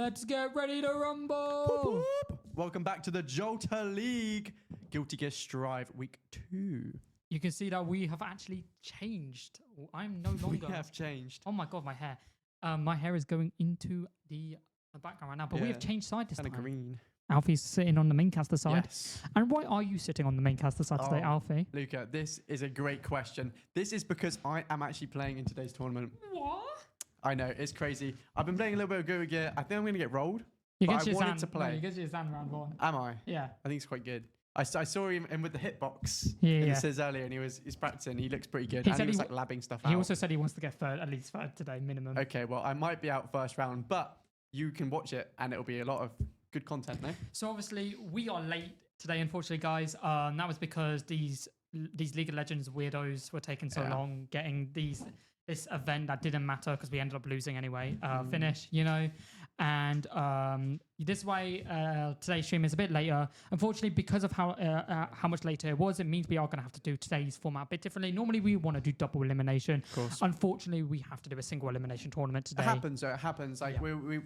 Let's get ready to rumble. Welcome back to the Jalta League. Guilty Gear Strive Week 2. You can see that we have actually changed. I'm no longer. We have changed. Oh my god, my hair. My hair is going into the background right now, but we have changed side this time. Kind of green. Alfie's sitting on the main caster side. Yes. And why are you sitting on the main caster side today, Alfie? Luca, this is a great question. This is because I am actually playing in today's tournament. What? I know, it's crazy. I've been playing a little bit of Go Gear. I think I'm going to get rolled. You But get I your wanted Zan. to play. No, you get your Zan round 1. Am I? Yeah. I think it's quite good. I saw him with the hitbox Yeah, in yeah. the Sizz earlier, and he's practicing. He looks pretty good. He And said he was he like labbing stuff out. He also said he wants to get third, at least third today, minimum. Okay, well, I might be out first round, but you can watch it, and it'll be a lot of good content, no? So obviously we are late today, unfortunately, guys. That was because these League of Legends weirdos were taking so long getting this event that didn't matter because we ended up losing anyway. Finish, you know. And this way, today's stream is a bit later. Unfortunately, because of how much later it was, it means we are going to have to do today's format a bit differently. Normally, we want to do double elimination. Of course. Unfortunately, we have to do a single elimination tournament today. It happens. It happens. Like we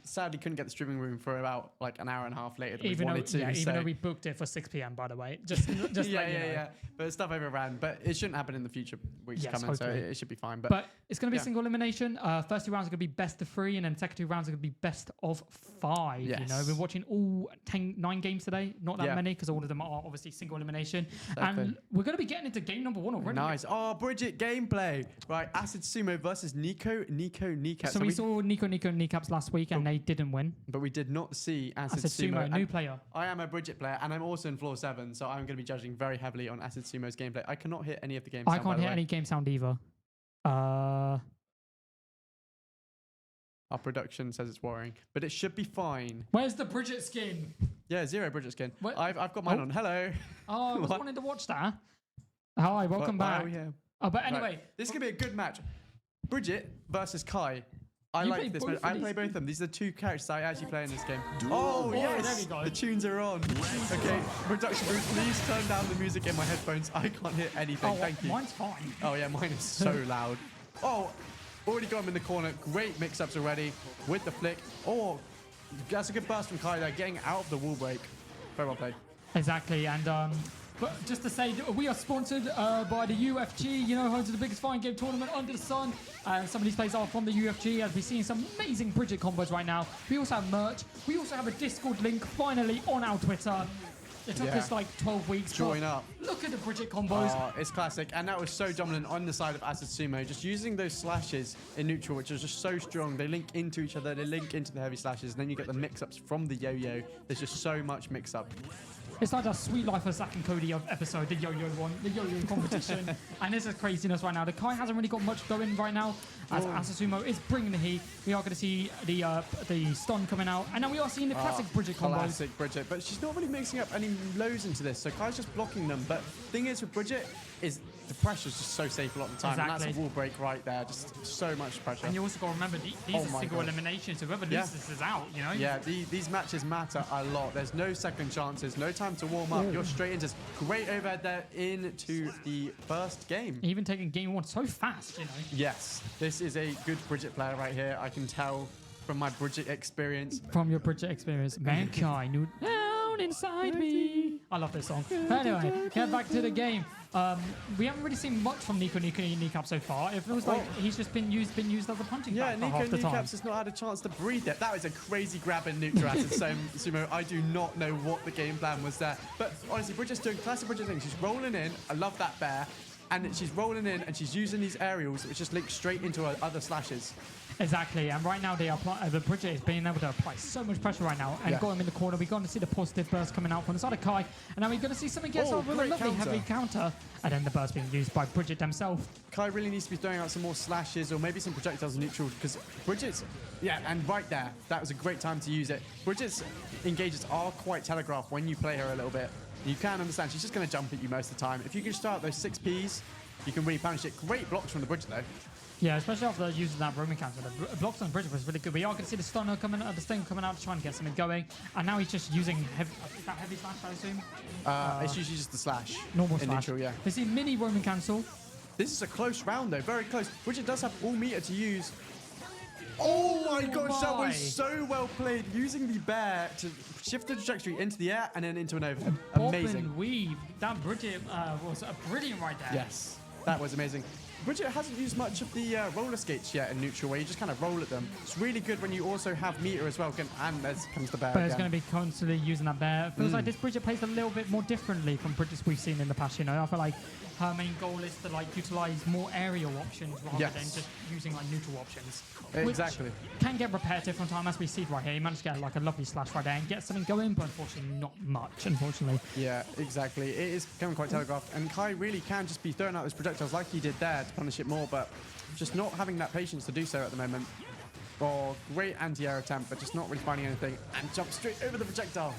sadly couldn't get the streaming room for about like an hour and a half later than we wanted to. Yeah, even though we booked it for 6 p.m. by the way. Just yeah. But stuff overran. But it shouldn't happen in the future weeks coming, so it should be fine. But it's going to be a single elimination. First 2 rounds are going to be best of 3, and then second 2 rounds are going to be best of 5. Yes. You know, we're watching all 9 games today. Not that many because all of them are obviously single elimination. Exactly. And we're going to be getting into game number 1 already. Nice. Oh, Bridget gameplay. Right, Acid Sumo versus Nico Kneecaps. So we saw Nico Kneecaps last week, and they didn't win. But we did not see Acid Sumo, new player. I am a Bridget player, and I'm also in Floor 7, so I'm going to be judging very heavily on Acid Sumo's gameplay. I cannot hit any of the game sound, I can't hear any game sound either. Our production says it's worrying, but it should be fine. Where's the Bridget skin? Yeah, 0 Bridget skin. What? I've got mine on. Hello. Oh, I was wanting to watch that. Hi, welcome back. Why are we here? Oh, but anyway. Right. This is going to be a good match. Bridget versus Kai. I You like play this both match. of I these play both of them. These are the 2 characters I actually play in this game. Oh, yes. there we go. The tunes are on. Okay, production booth, please turn down the music in my headphones. I can't hear anything. Oh, Thank you. mine's fine. Oh, yeah, mine is so loud. Oh, already got him in the corner. Great mix-ups already with the flick. Oh, that's a good burst from Kai there, getting out of the wall break. Very well played. Exactly, and but just to say, we are sponsored by the UFG, you know, home to the biggest fighting game tournament under the sun. Some of these players are from the UFG, as we're seeing some amazing Bridget combos right now. We also have merch. We also have a Discord link finally on our Twitter. It took us like 12 weeks. Join up. Look at the Bridget combos. Oh, it's classic. And that was so dominant on the side of Acid Sumo. Just using those slashes in neutral, which is just so strong. They link into each other. They link into the heavy slashes. And then you get the mix-ups from the yo-yo. There's just so much mix-up. It's like that Sweet Life of Zack and Cody episode, the yo-yo one, the yo-yo competition. And this is craziness right now. The Kai hasn't really got much going right now, as Asasumo is bringing the heat. We are going to see the stun coming out. And now we are seeing the classic Bridget combos. Classic Bridget. But she's not really mixing up any lows into this. So Kai's just blocking them. But thing is with Bridget is the pressure's just so safe a lot of the time. Exactly. And that's a wall break right there. Just so much pressure. And you also got to remember, these are single eliminations. So whoever loses is out, you know? Yeah, these matches matter a lot. There's no second chances, no time to warm up. You're straight into great overhead there into the first game. Even taking game 1 so fast, you know? Yes, this is a good Bridget player right here. I can tell from my Bridget experience. From your Bridget experience. Mankind down inside me. I love this song. Anyway, get back to the game. We haven't really seen much from Nico Kneecap so far. It feels like he's just been used as a punching bag for half the time. Kneecaps has not had a chance to breathe yet. That was a crazy grab in neutral Acid Sumo. I do not know what the game plan was there. But honestly, Bridget's doing classic Bridget things. She's rolling in. I love that bear. And she's rolling in and she's using these aerials which just link straight into her other slashes. Exactly, and right now the Bridget is being able to apply so much pressure right now and got him in the corner. We're going to see the positive burst coming out from the side of Kai, and now we're going to see something gets off with a lovely heavy counter, and then the burst being used by Bridget themselves. Kai really needs to be throwing out some more slashes or maybe some projectiles in neutral because Bridget's, and right there, that was a great time to use it. Bridget's engages are quite telegraphed when you play her a little bit. You can understand she's just going to jump at you most of the time. If you can start those 6Ps, you can really punish it. Great blocks from the Bridget though. Yeah, especially after using that roaming counter. The blocks on the Bridget was really good. We are going to see the stunner coming out, the sting coming out to try and get something going. And now he's just using heavy slash, I assume? It's usually just the slash. Normal in slash. Neutral, yeah. We see mini roaming cancel. This is a close round though, very close. Bridget does have all meter to use. Oh my gosh, that was so well played. Using the bear to shift the trajectory into the air and then into an over. Amazing. And weave. That Bridget was brilliant right there. Yes, that was amazing. Bridget hasn't used much of the roller skates yet in neutral, where you just kind of roll at them. It's really good when you also have meter as well. And there comes the bear. But it's going to be constantly using that bear. It feels like this Bridget plays a little bit more differently from Bridgets we've seen in the past. You know, I feel like her main goal is to like utilize more aerial options rather Yes. than just using like neutral options. Exactly. Which can get repetitive from time, as we see right here. He managed to get like a lovely slash right there and get something going, but unfortunately not much, unfortunately. Yeah, exactly. It is becoming quite telegraphed, and Kai really can just be throwing out those projectiles like he did there to punish it more, but just not having that patience to do so at the moment. Oh, great anti-air attempt, but just not really finding anything, and jump straight over the projectile.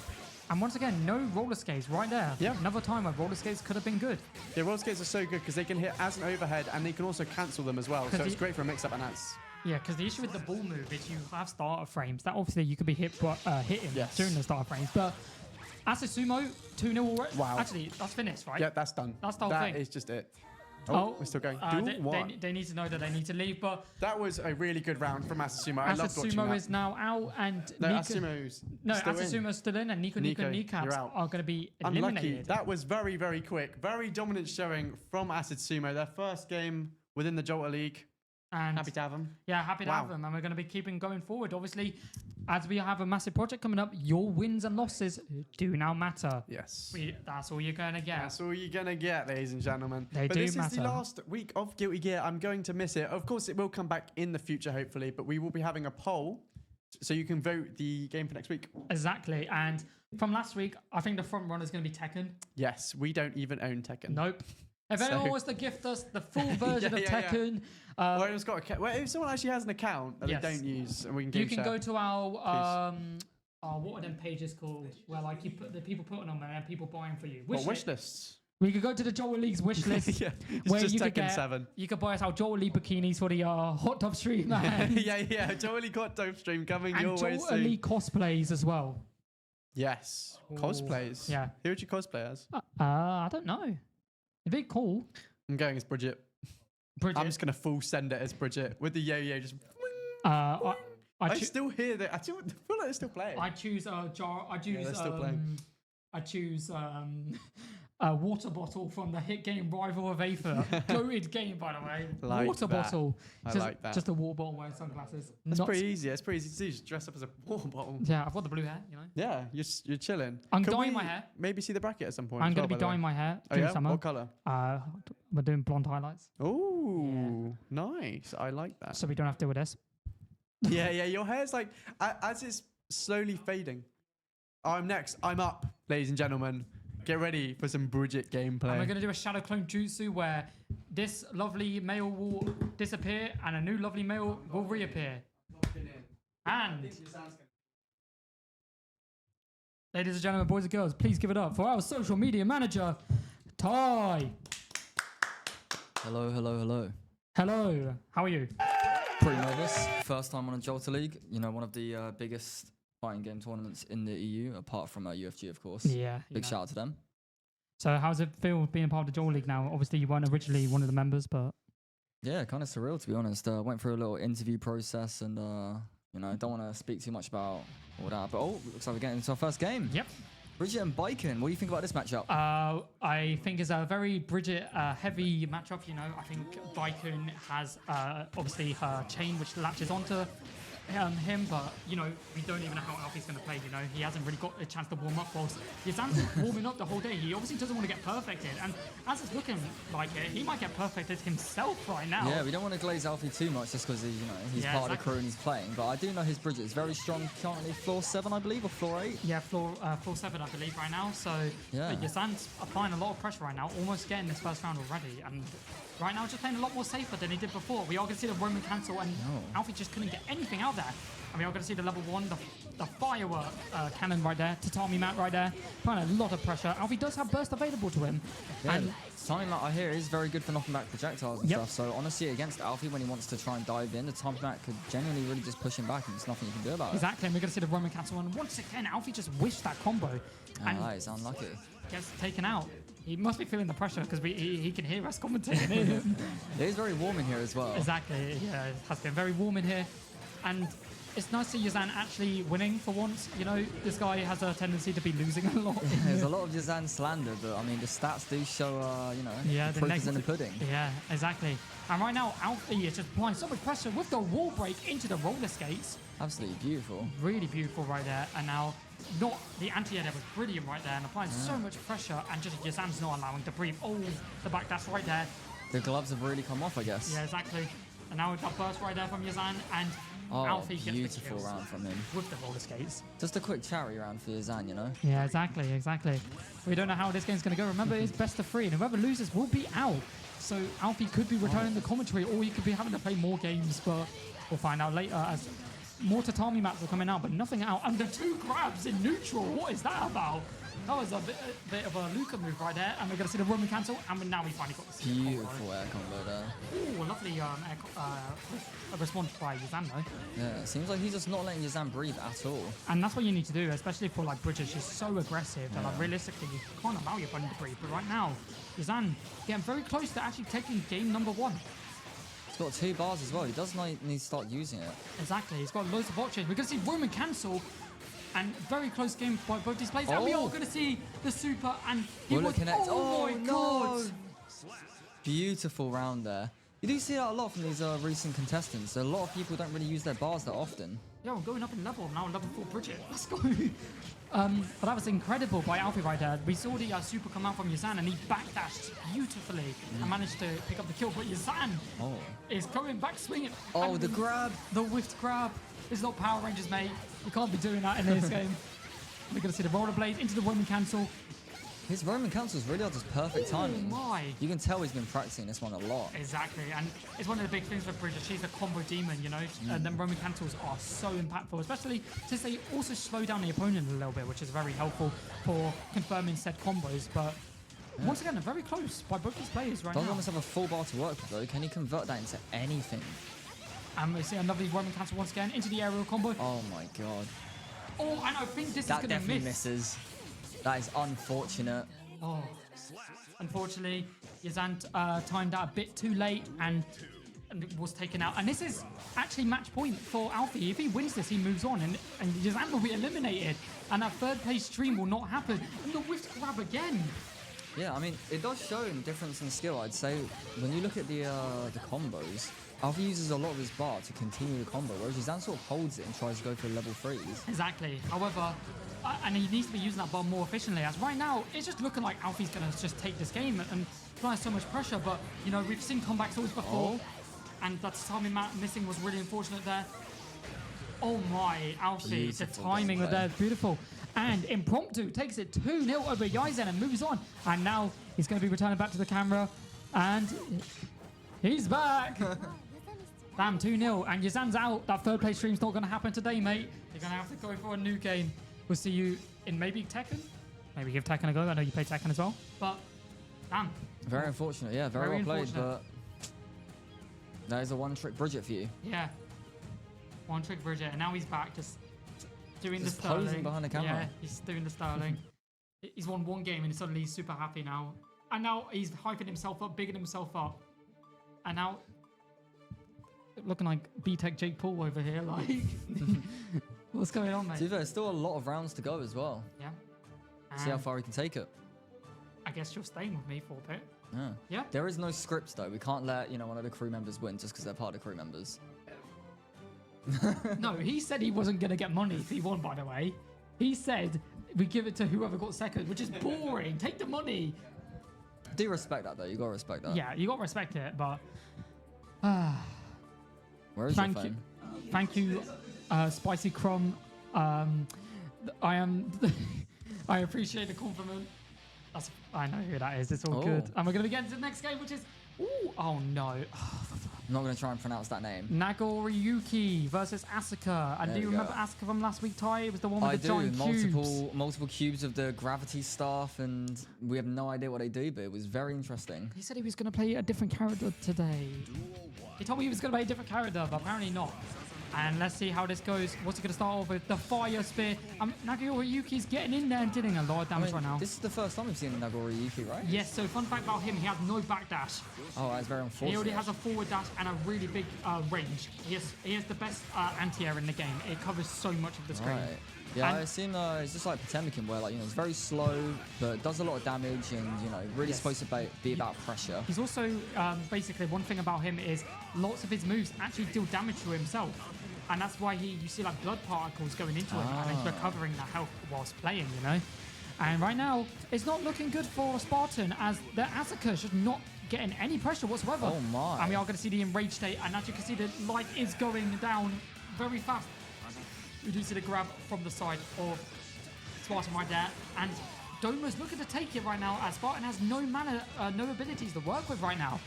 And once again, no roller skates right there. Yeah. Another time where roller skates could have been good. Yeah, roller skates are so good because they can hit as an overhead, and they can also cancel them as well, so it's the- great for a mix-up, and that's... Yeah, because the issue with the ball move is you have starter frames. That obviously you could be hitting Yes. during the starter frames. But Asasumo, 2-0 already. Wow. Actually, that's finished, right? Yeah, that's done. That's the whole thing. That is just it. Oh, we're still going. They need to know that they need to leave, but That was a really good round from Asasumo. I loved watching Asasumo that. is now out, and No, Nika, Asasumo's no, still in. Asasumo's still in, and Nico Nico, and Kneecaps you're out. are going to be Unlucky. eliminated. That was very, very quick. Very dominant showing from Asasumo. Their first game within the Jalta League. And Happy to have them. yeah, happy to Wow. have them, and we're going to be keeping going forward. Obviously, as we have a massive project coming up, your wins and losses do now matter. Yes. That's all you're going to get. That's all you're going to get, ladies and gentlemen. They but do this is matter. the last week of Guilty Gear. I'm going to miss it. Of course, it will come back in the future, hopefully, but we will be having a poll so you can vote the game for next week. Exactly. And from last week, I think the front runner is going to be Tekken. Yes, we don't even own Tekken. Nope. If So- anyone wants to gift us the full version of Yeah. Tekken, If someone actually has an account that Yes. they don't use, and we can you game can share. go to our what are them pages called? Where like you put the people putting them and then people buying for you. What, wish lists? We could go to the Joel League's wish list. Yeah, it's where just you could Tekken get 7. You could buy us our Joel League bikinis for the hot tub stream and, yeah. Totally got dope stream coming and your way Joel soon. League cosplays as well. Yes, Ooh. cosplays. Yeah. Who would you cosplay as? I don't know. It'd be cool. I'm going as Bridget. Bridget. I'm just gonna full send it as Bridget with the yo-yo. Just. I Still hear that. I feel like they're still playing. I choose jar. I choose. they're still playing. I choose a water bottle from the hit game Rival of Aether. Goated game, by the way. Like water that. bottle. I Just, like that. Just a water bottle wearing sunglasses. That's Not- pretty easy. It's pretty easy to do. Just dress up as a water bottle. Yeah, I've got the blue hair. You know. Yeah, you're chilling. I'm Could dyeing we my hair. Maybe see the bracket at some point. I'm as going well, to be by the way? dyeing my hair Oh during yeah. summer. What color? We're doing blonde highlights, Oh, nice. I like that. so we don't have to deal with this. Yeah. Your hair's like as it's slowly fading. I'm next. I'm up, ladies and gentlemen. Get ready for some Bridget gameplay. And we're going to do a shadow clone jutsu where this lovely male will disappear and a new lovely male will reappear. And ladies and gentlemen, boys and girls, please give it up for our social media manager, Ty. Hello. Hello, how are you? Pretty nervous. First time on a Jalta League. You know, one of the biggest fighting game tournaments in the EU, apart from UFG, of course. Yeah. Big shout out to them. So how's it feel being a part of the Joel League now? Obviously, you weren't originally one of the members, but... Yeah, kind of surreal, to be honest. Went through a little interview process and, you know, don't want to speak too much about all that. But, looks like we're getting into our first game. Yep. Bridget and Baiken, what do you think about this matchup? I think it's a very Bridget heavy matchup. You know, I think Baiken has obviously her chain which latches onto him, but you know, we don't even know how Alfie's going to play. You know, he hasn't really got a chance to warm up. Whilst Yazan's warming up the whole day, he obviously doesn't want to get perfected. And as it's looking like it, he might get perfected himself right now. Yeah, we don't want to glaze Alfie too much just because he's Yeah, part of the exactly. crew and he's playing. But I do know his Bridget is very strong. Currently floor 7, I believe, or floor 8. Yeah, floor 7, I believe, right now. So Yeah. Yazan's applying a lot of pressure right now, almost getting this first round already. And right now, just playing a lot more safer than he did before. We are going to see the Roman cancel, and Alfie just couldn't get anything out there. And we are going to see the level 1, the firework cannon right there, tatami mat right there, applying a lot of pressure. Alfie does have burst available to him. Yeah, And something like I hear is very good for knocking back projectiles and Yep. stuff. So honestly, against Alfie, when he wants to try and dive in, the time back could genuinely really just push him back, and there's nothing you can do about it. exactly, and we're going to see the Roman cancel. And once again, Alfie just wished that combo. And That is unlucky. gets taken out. He must be feeling the pressure because he can hear us commentating. It is very warm in here as well. Exactly, yeah, it has been very warm in here. And it's nice to see Yazan actually winning for once. You know, this guy has a tendency to be losing a lot. There's a lot of Yazan slander, but I mean, the stats do show, you know, Yeah, the the proof is in the negative- pudding. Yeah, exactly. And right now, Alfie is just applying so much pressure with the wall break into the roller skates. Absolutely beautiful. Really beautiful right there. And now, not the anti-air there was brilliant right there and applying so much pressure. And just Yazan's not allowing to breathe. Oh, the back dash right there. The gloves have really come off, I guess. Yeah, exactly. And now we've got burst right there from Yazan. And Oh, Alfie gets the beautiful kills round from him. with the roller skates. Just a quick charity round for Yazan, you know? Yeah, exactly, exactly. We don't know how this game's going to go. Remember, it's best of 3, and whoever loses will be out. So Alfie could be returning the commentary, or he could be having to play more games, but we'll find out later as more tatami mats are coming out, but nothing out. And the 2 grabs in neutral, what is that about? That was a bit of a Luca move right there, and we're going to see the Roman cancel, and now we finally got to see the combo. Beautiful air combo there. Ooh, a lovely response by Yazan though. Yeah, it seems like he's just not letting Yazan breathe at all. And that's what you need to do, especially for like Bridges. She's so aggressive that like realistically you can't allow your opponent to breathe. But right now, Yazan getting very close to actually taking game number 1. He's got 2 bars as well. He does need to start using it. Exactly, he's got loads of options. We're going to see Roman cancel. And very close game by both these players. And we are going to see the super. And he Bullet was, connect. oh my god. Beautiful round there. You do see that a lot from these recent contestants. A lot of people don't really use their bars that often. Yeah, I'm going up in level. I'm now level 4 Bridget. Let's go. But that was incredible by Alfie right there. We saw the super come out from Yazan and he backdashed beautifully and managed to pick up the kill. But Yazan is coming back swinging. Oh, And the grab. The whiffed grab. It's not Power Rangers, mate. You can't be doing that in this game. We're going to see the rollerblades into the Roman cancel. His Roman cancels really are just perfect timing. Oh my. You can tell he's been practicing this one a lot. Exactly, and it's one of the big things for Bridget. She's a combo demon, you know, and then Roman cancels are so impactful, especially since they also slow down the opponent a little bit, which is very helpful for confirming said combos. But once again, they're very close by both these players right Doesn't now. almost have a full bar to work with though. Can he convert that into anything? And we see another Roman cancel once again into the aerial combo. Oh my god. Oh, and I think this That is going to definitely miss. misses. That is unfortunate. Oh, unfortunately, Yazan timed out a bit too late and was taken out. And this is actually match point for Alfie. If he wins this, he moves on, and Yazan will be eliminated. And that 3rd place stream will not happen. And the whiffed grab again. Yeah, I mean, it does show a difference in skill, I'd say. When you look at the combos, Alfie uses a lot of his bar to continue the combo, whereas Yazan sort of holds it and tries to go for level 3s. Exactly. However, and he needs to be using that bar more efficiently, as right now, it's just looking like Alfie's going to just take this game and apply so much pressure. But, you know, we've seen comebacks always before, and that timing missing was really unfortunate there. Oh my, Alfie, the Beautiful timing gameplay. there is beautiful. And Impromptu takes it 2-0 over Yaizen and moves on. And now he's going to be returning back to the camera. And he's back. Damn, 2-0. And Yazan's out. That 3rd place stream's not going to happen today, mate. You're going to have to go for a new game. We'll see you in maybe Tekken. Maybe give Tekken a go. I know you play Tekken as well. But, damn. Very unfortunate, yeah, very well played, unfortunate. but that is a one-trick Bridget for you. Yeah. One trick Bridget. And now he's back just doing Just the Sterling. posing behind the camera. Yeah, he's doing the Sterling. He's won 1 game and suddenly he's super happy now. And now he's hyping himself up, bigging himself up. And now, looking like B-Tech Jake Paul over here, like... What's going on, mate? To be fair, there's still a lot of rounds to go as well. Yeah. See how And far he can take it. I guess you're staying with me for a bit. Yeah. Yeah. There is no script though. We can't let, you know, one of the crew members win just because they're part of the crew members. No, he said he wasn't going to get money if he won, by the way. He said we give it to whoever got second, which is boring. Take the money. Do respect that though. You gotta respect that. Yeah, you got to respect it, but... Where is Thank your you. phone? Thank you, Spicy Crumb. I appreciate the compliment. I know who that is. It's all good. Oh. And we're going to get into the next game, which is... Ooh, oh, no. I'm not gonna try and pronounce that name. Nagoriyuki versus Asuka. And There do you we remember go. Asuka from last week, Ty? It was the one with I the do. giant cubes. Multiple cubes of the gravity staff, and we have no idea what they do, but it was very interesting. He said he was going to play a different character today. He told me he was going to play a different character, but apparently not. And let's see how this goes. What's he going to start off with? The Fire Spear. Nagoriyuki's getting in there and dealing a lot of damage right now. This is the first time we've seen Nagoriyuki, right? Yes, so fun fact about him, he has no backdash. Oh, that's very unfortunate. He already has a forward dash and a really big range. He has the best anti-air in the game. It covers so much of the screen. Right. Yeah, And I've seen it's just like Potemkin where, like, you know, it's very slow, but does a lot of damage and, you know, really supposed to be about pressure. he's also, basically, one thing about him is lots of his moves actually deal damage to himself. And that's why you see like blood particles going into him and he's recovering the health whilst playing, you know? And right now, it's not looking good for Spartan as the Asuka should not getting any pressure whatsoever. Oh my. And we are going to see the enraged state, and as you can see, the light is going down very fast. We do see the grab from the side of Spartan right there, and Doma's looking to take it right now as Spartan has no mana, no abilities to work with right now.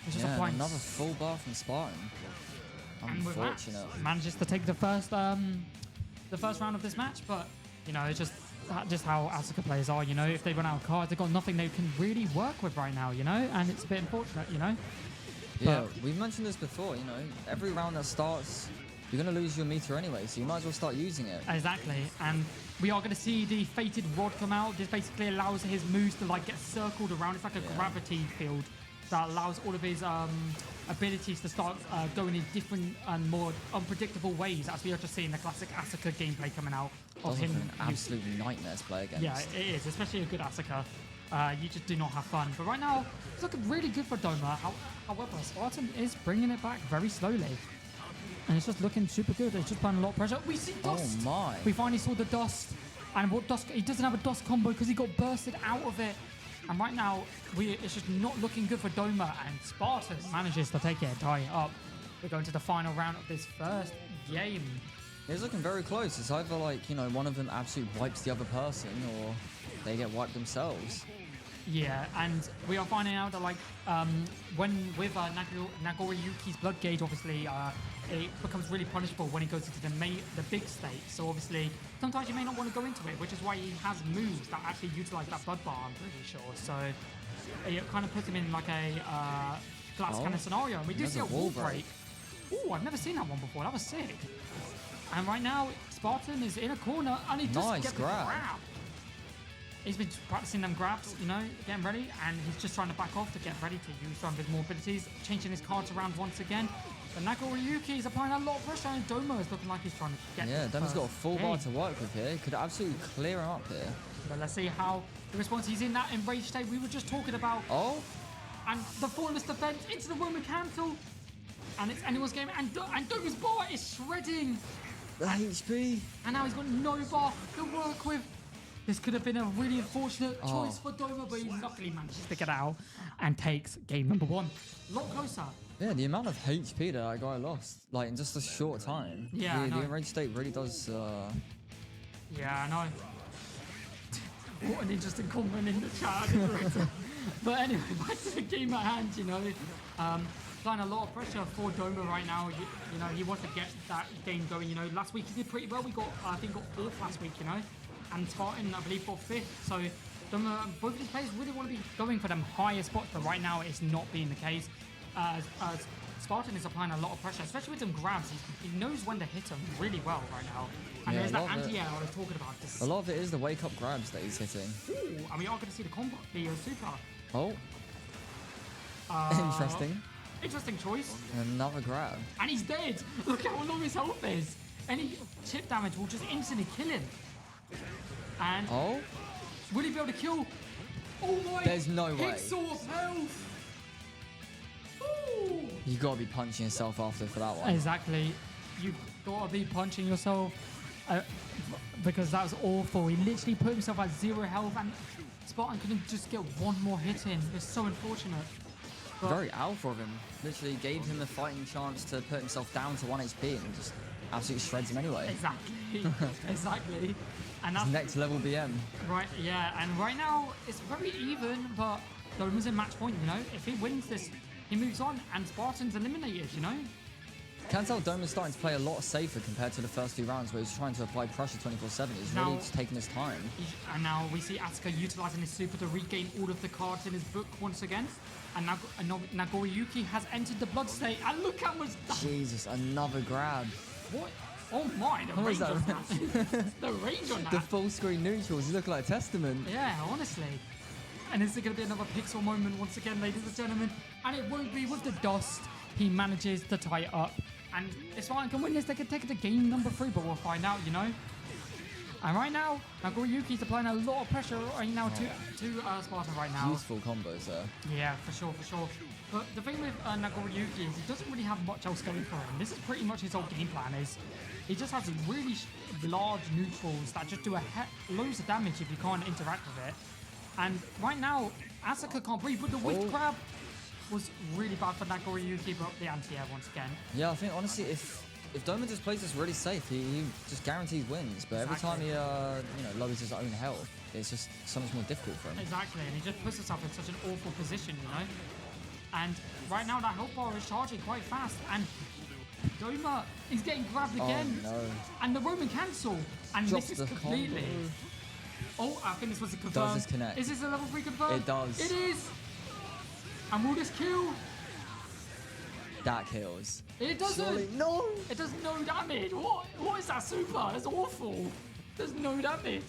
Which is a point. Another full bar from Spartan. And with that, Unfortunate. manages to take the first round of this match, but you know, it's just how Asuka players are. You know, if they run out of cards, they've got nothing they can really work with right now. You know, and it's a bit unfortunate. You know. Yeah, we've mentioned this before. You know, every round that starts, you're gonna lose your meter anyway, so you might as well start using it. Exactly, and we are going to see the Fated Rod come out. This basically allows his moves to like get circled around. It's like a gravity field that allows all of his abilities to start going in different and more unpredictable ways, as we are just seeing the classic Asuka gameplay coming out of him. An absolute nightmare to play against. Yeah, it is, especially a good Asuka. You just do not have fun. But right now, it's looking really good for Doma. However, Spartan is bringing it back very slowly. And it's just looking super good. It's just putting a lot of pressure. We see dust. Oh my. We finally saw the dust. And what dust? He doesn't have a dust combo because he got bursted out of it. And right now, it's just not looking good for Doma. And Spartan manages to take it and tie it up. We're going to the final round of this first game. It's looking very close. It's either like, you know, one of them absolutely wipes the other person or they get wiped themselves. Yeah, and we are finding out that like when with Nagoriyuki's blood gauge, obviously it becomes really punishable when he goes into the big state. So obviously sometimes you may not want to go into it, which is why he has moves that actually utilize that blood bar. I'm pretty sure. So it kind of puts him in like a glass cannon scenario, and we do see a wall break. Oh, I've never seen that one before. That was sick. And right now Spartan is in a corner, and he just gets the grab. He's been practicing them grabs, you know, getting ready, and he's just trying to back off to get ready to use some of his more abilities, changing his cards around once again. But Nagoriyuki is applying a lot of pressure, and Doma is looking like he's trying to get Doma's got a full bar to work with here. He could absolutely clear him up here. But let's see how the response. He's in that enraged state we were just talking about. Oh! And the Formless Defense into the Roman Cancel. And it's anyone's game, and Doma's bar is shredding. The HP! And now he's got no bar to work with. This could have been a really unfortunate choice for Doma, but he luckily manages to get out and takes game number 1. A lot closer. Yeah, the amount of HP that guy lost, like in just a short time. Yeah, I know. The enraged state really does. Yeah, I know. What an interesting comment in the chat. But anyway, back to the game at hand, you know. Applying a lot of pressure for Doma right now. You know, he wants to get that game going. You know, last week he did pretty well. We got, I think, got 4th last week, you know. And Spartan, I believe, got 5th. So both of these players really want to be going for them higher spots, but right now it's not being the case. Spartan is applying a lot of pressure, especially with them grabs. He knows when to hit them really well right now. And there's that anti-air I was talking about. A lot of it is the wake-up grabs that he's hitting. Ooh, and we are going to see the combo, the super. Oh. Interesting. Interesting choice. Another grab. And he's dead. Look how long his health is. Any chip damage will just instantly kill him. And will he be able to kill? Oh my! There's no way. Pixel of health. Ooh. You gotta be punching yourself after for that one. Exactly. You've gotta be punching yourself because that was awful. He literally put himself at 0 health, and Spartan couldn't just get one more hit in. It's so unfortunate. But very alpha of him. Literally gave him the fighting chance to put himself down to 1 HP and just absolutely shreds him anyway. Exactly. Exactly. And that's next level BM. Right, yeah. And right now, it's very even, but Doma's in match point, you know? If he wins this, he moves on, and Spartan's eliminated, you know? Can tell Doma's starting to play a lot safer compared to the first 2 rounds where he's trying to apply pressure 24/7. He's really just taking his time. And now we see Asuka utilizing his super to regain all of the cards in his book once again. And Nagoriyuki has entered the blood state, and look how much... Jesus, another grab. What? Oh my, the What range was on that. The range on The that. full screen neutrals, you look like a testament. Yeah, honestly. And is there going to be another pixel moment once again, ladies and gentlemen? And it won't be with the dust. He manages to tie it up. And it's fine, can win this. They can take it to game number 3, but we'll find out, you know? And right now, Nagoriyuki's applying a lot of pressure right now to Spartan right now. Useful combos there. Yeah, for sure, for sure. But the thing with Nagoriyuki is he doesn't really have much else going for him. This is pretty much his whole game plan. Is he just has really large neutrals that just do loads of damage if you can't interact with it. And right now, Asuka can't breathe, but the whiff grab was really bad for Nagoriyuki, but the anti-air once again. Yeah, I think honestly, if Doma just plays this really safe, he just guarantees wins. But every time he lowers his own health, it's just so much more difficult for him. Exactly, and he just puts himself in such an awful position, you know. And right now that health bar is charging quite fast, and Doma is getting grabbed again. Oh no! And the Roman cancel, and Drops this is the completely. combo. Oh, I think this was a confirm. Does this connect? Is this a level 3 confirm? It does. It is. And will this kill? That kills. It doesn't. Surely, no. It does no damage. What is that super? That's awful. There's no damage.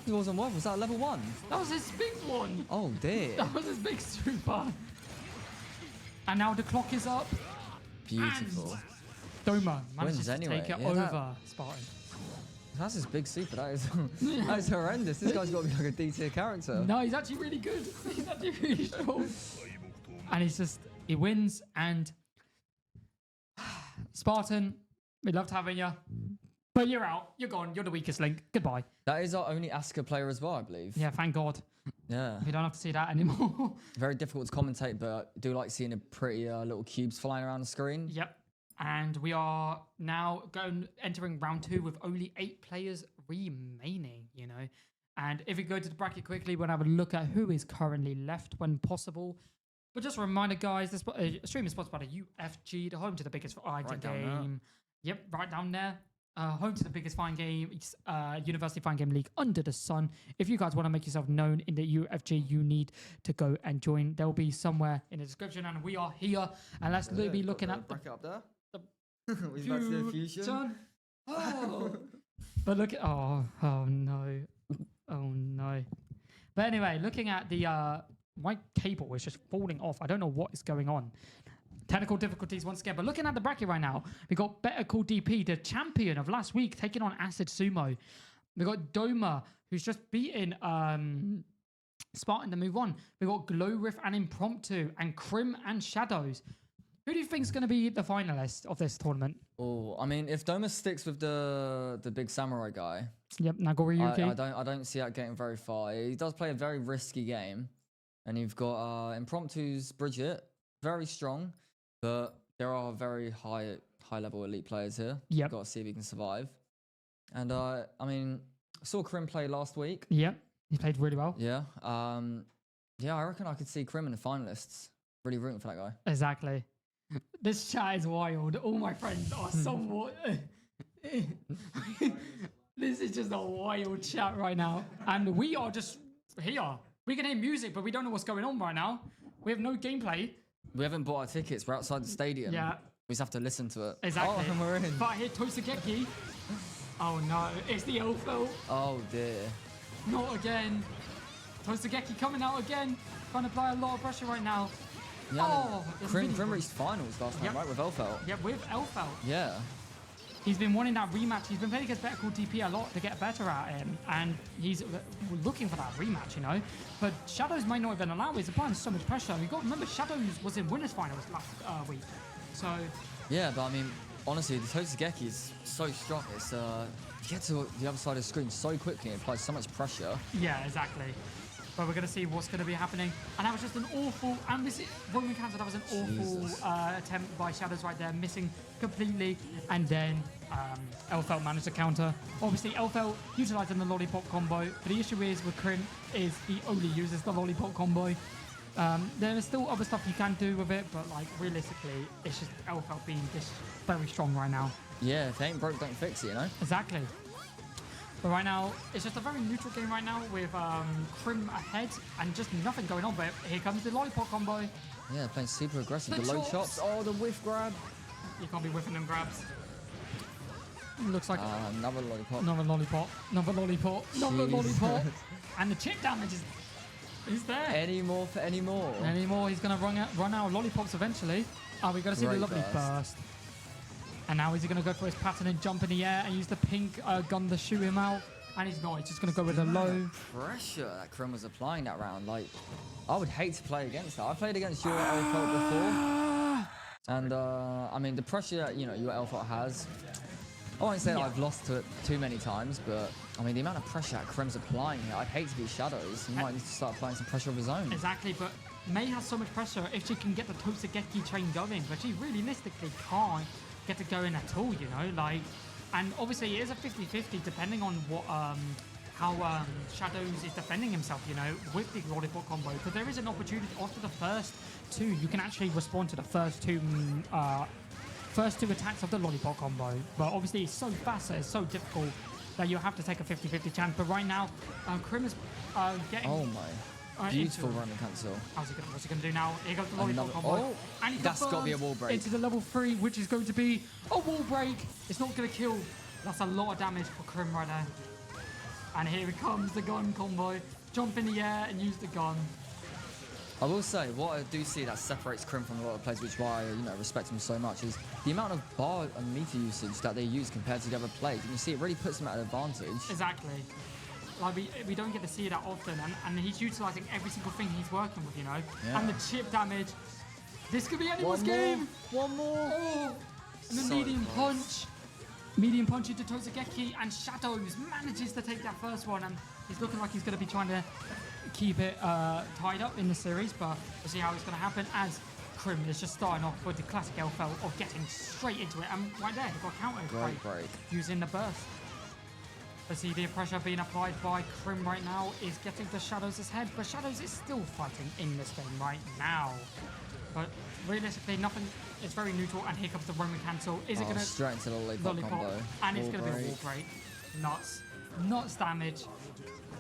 It wasn't what? Was that level 1? That was his big one. Oh dear. That was his big super. And now the clock is up. Beautiful. And Doma manages Wins to anyway. take it Yeah, over Spartan. That's his big super. That is horrendous. This guy's got to be like a D tier character. No, he's actually really good. He's actually really strong. And he wins. And Spartan, we loved having you. But you're out. You're gone. You're the weakest link. Goodbye. That is our only Asuka player as well, I believe. Yeah, thank God. Yeah. We don't have to see that anymore. Very difficult to commentate, but I do like seeing the pretty little cubes flying around the screen. Yep. And we are now entering round 2 with only 8 players remaining, you know. And if we go to the bracket quickly, we'll have a look at who is currently left when possible. But just a reminder, guys, this stream is sponsored by the UFG, the home to the biggest fighting game. Yep, right down there. Home to the biggest fighting game, University Fighting Game League under the sun. If you guys want to make yourself known in the UFG, you need to go and join. There will be somewhere in the description, and we are here. And let's be looking at the bracket up there. We've back to the fusion. Oh. But look at oh no. But anyway, looking at the my cable is just falling off. I don't know what is going on. Technical difficulties once again. But looking at the bracket right now, we got Better Call DP, the champion of last week, taking on Acid Sumo. We got Doma, who's just beaten Spartan to move on. We got Glow Riff and Impromptu, and Crim and Shadows. Who do you think is going to be the finalist of this tournament? Oh, I mean, if Doma sticks with the big samurai guy, yep, Nagoriyuki. I don't see that getting very far. He does play a very risky game, and you've got Impromptu's Bridget, very strong, but there are very high level elite players here. Yep. You've got to see if he can survive. And I mean, I saw Crim play last week. Yep, he played really well. Yeah. Yeah, I reckon I could see Crim in the finalists. Really rooting for that guy. Exactly. This chat is wild. All my friends are somewhat. This is just a wild chat right now. And we are just here. We can hear music, but we don't know what's going on right now. We have no gameplay. We haven't bought our tickets. We're outside the stadium. Yeah. We just have to listen to it. Exactly. Oh, and we're in. But I hear Tosugeki. Oh no, it's the Elfo. Oh dear. Not again. Tosugeki coming out again. Trying to apply a lot of pressure right now. Yeah, oh, Crim reached finals last time, right, with Elfelt? Yeah, with Elfelt. Yeah. He's been wanting that rematch. He's been playing against Better Call DP a lot to get better at him, and he's looking for that rematch, you know. But Shadows might not even allow it. He's applying so much pressure. You got to remember, Shadows was in winners finals last week, so. Yeah, but I mean, honestly, the Tosugeki is so strong. It's you get to the other side of the screen so quickly and applies so much pressure. Yeah, exactly. But we're going to see what's going to be happening. And that was just an awful, and this is, Roman Cancer, that was an awful attempt by Shadows right there, missing completely. And then Elfelt managed to counter. Obviously, Elfelt utilizing the lollipop combo. But the issue is with Crim is he only uses the lollipop combo. There is still other stuff you can do with it, but like realistically, it's just Elfelt being just very strong right now. Yeah, if it ain't broke, don't fix it, you know? Exactly. But right now, it's just a very neutral game right now with Crim ahead and just nothing going on. But here comes the lollipop combo. Yeah, playing super aggressive. The The low chops. chops. Oh, the whiff grab. You can't be whiffing them grabs. Looks like Another lollipop. another lollipop, another lollipop, another Jesus. lollipop. And the chip damage is there. Any more for any more? Anymore, he's going to run out of lollipops eventually. Oh, we got to see the Great lovely burst. And now is he going to go for his pattern and jump in the air and use the pink gun to shoot him out? And he's not. He's just going to go with a low. Pressure that Krim was applying that round. Like, I would hate to play against that. I played against your Elfelt before. And, I mean, the pressure that, your Elfelt has, I won't say that I've lost to it too many times, but, I mean, the amount of pressure that Krim's applying here, I'd hate to be Shadows. He might need to start applying some pressure of his own. Exactly, but May has so much pressure if she can get the Tosugeki train going, but she realistically can't get it going at all, like, and obviously it is a 50-50 depending on what how Shadows is defending himself, with the lollipop combo, because there is an opportunity after the first two, you can actually respond to the first two attacks of the lollipop combo, but obviously it's so fast, it's so difficult that you have to take a 50-50 chance, but right now Krim is getting... Oh my, beautiful running cancel. What's he going to do now? Here goes the lollipop combo. Oh, and he that's got to be a confirms wall break. into the level 3, which is going to be a wall break. It's not going to kill. That's a lot of damage for Krim right there. And here it comes, the gun combo. Jump in the air and use the gun. I will say, what I do see that separates Krim from a lot of players, which is why I respect him so much, is the amount of bar and meter usage that they use compared to the other players. And you see, it really puts them at an advantage. Exactly. Like we don't get to see it that often, and he's utilizing every single thing he's working with, Yeah. And the chip damage. This could be anyone's game. One more. Oh, and the So medium close. punch. Medium punch into Tosugeki, and Shadows manages to take that first one, and he's looking like he's going to be trying to keep it tied up in the series, but we'll see how it's going to happen as Krim is just starting off with the classic Elfelt of getting straight into it, and right there, he got counter Great break. using the burst. Let's see, the pressure being applied by Krim right now is getting to Shadows' head, but Shadows is still fighting in this game right now. But realistically, nothing. It's very neutral, and here comes the Roman cancel. Is it going to straight into the lollipop combo? And it's Wall going to be a break. wall break. Nuts damage,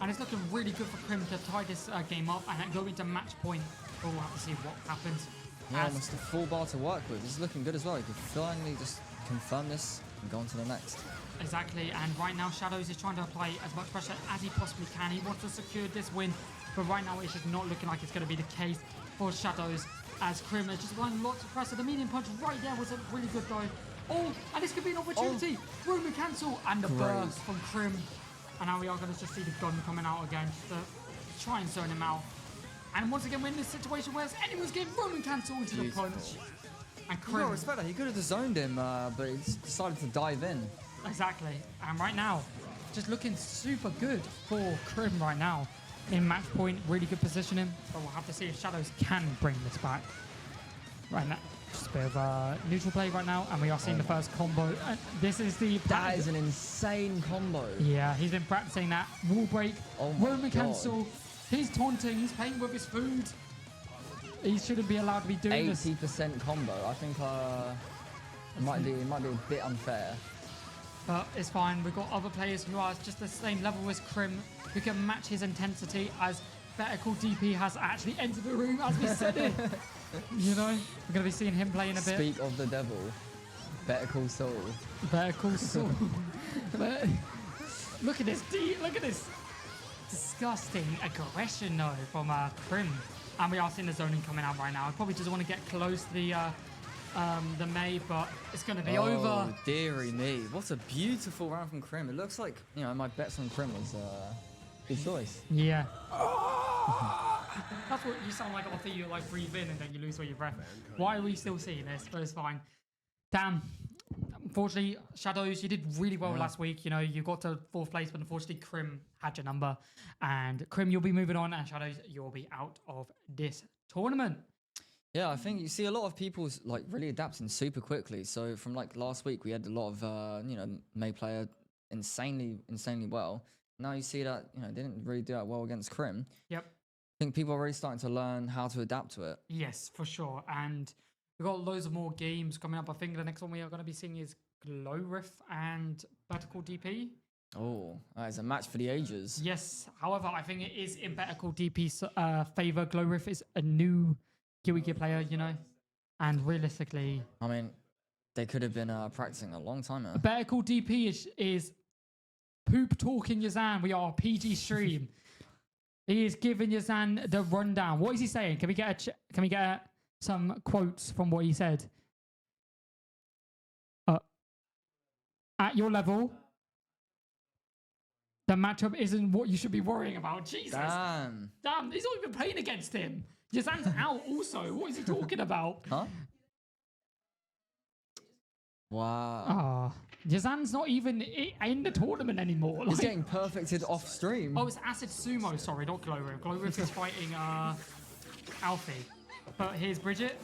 and it's looking really good for Krim to tie this game up and go into match point. But we'll have to see what happens. Yeah, almost a full bar to work with. This is looking good as well. You can finally just confirm this and go on to the next. Exactly, and right now Shadows is trying to apply as much pressure as he possibly can. He wants to secure this win, but right now it's just not looking like it's going to be the case for Shadows, as Krim is just applying lots of pressure. The medium punch right there was a really good though. Oh, and this could be an opportunity. Roman cancel and the burst from Krim. And now we are going to just see the gun coming out again just to try and zone him out. And once again, we're in this situation where anyone's getting Roman cancel into the punch. And You gotta Krim, respect that. He could have zoned him, but he decided to dive in. exactly. And right now, just looking super good for Krim right now. In match point, really good positioning. But we'll have to see if Shadows can bring this back. Right now, just a bit of neutral play right now. And we are seeing the first combo. This is the... That is an insane combo. Yeah, he's been practicing that. Wall break, Oh my Roman God. cancel. He's taunting, he's playing with his food. He shouldn't be allowed to be doing this. 80% combo. I think it might be a bit unfair. But it's fine. We've got other players who are just the same level as Krim, who can match his intensity, as Better Call DP has actually entered the room as we said it. We're going to be seeing him playing a bit. Speak of the devil. Better Call Saul. Better Call Saul. But look at this. Look at this disgusting aggression though from Krim. And we are seeing the zoning coming out right now. I probably just want to get close to the May, but it's going to be over. Oh, dearie me. What a beautiful round from Krim. It looks like, my bets on Krim was good choice. Yeah. That's what you sound like after you breathe in and then you lose all your breath. Why are we still seeing this? But it's fine. Damn. Unfortunately, Shadows, you did really well last week. You got to 4th place, but unfortunately, Krim had your number. And Krim, you'll be moving on, and Shadows, you'll be out of this tournament. Yeah, I think you see a lot of people really adapting super quickly. So from last week, we had a lot of May player insanely well. Now you see that they didn't really do that well against Krim. Yep. I think people are already starting to learn how to adapt to it. Yes, for sure. And we've got loads of more games coming up. I think the next one we are going to be seeing is Glowriff and Better Call DP. Oh, that is a match for the ages. Yes. However, I think it is in Better Call DP's favor. Glowriff is a new Kiwi player, and realistically, I mean, They could have been practicing a long time now. Better Call DP is poop talking Yazan. We are a PG stream. He is giving Yazan the rundown. What is he saying? Can we get some quotes from what he said? At your level, the matchup isn't what you should be worrying about. Jesus. Damn. Damn, he's not even playing against him. Yazan's out also. What is he talking about? Huh? Wow. Yazan's not even in the tournament anymore. He's getting perfected off stream. Oh, it's Acid Sumo. Sorry, not Glowriff. Glowriff is fighting Alfie. But here's Bridget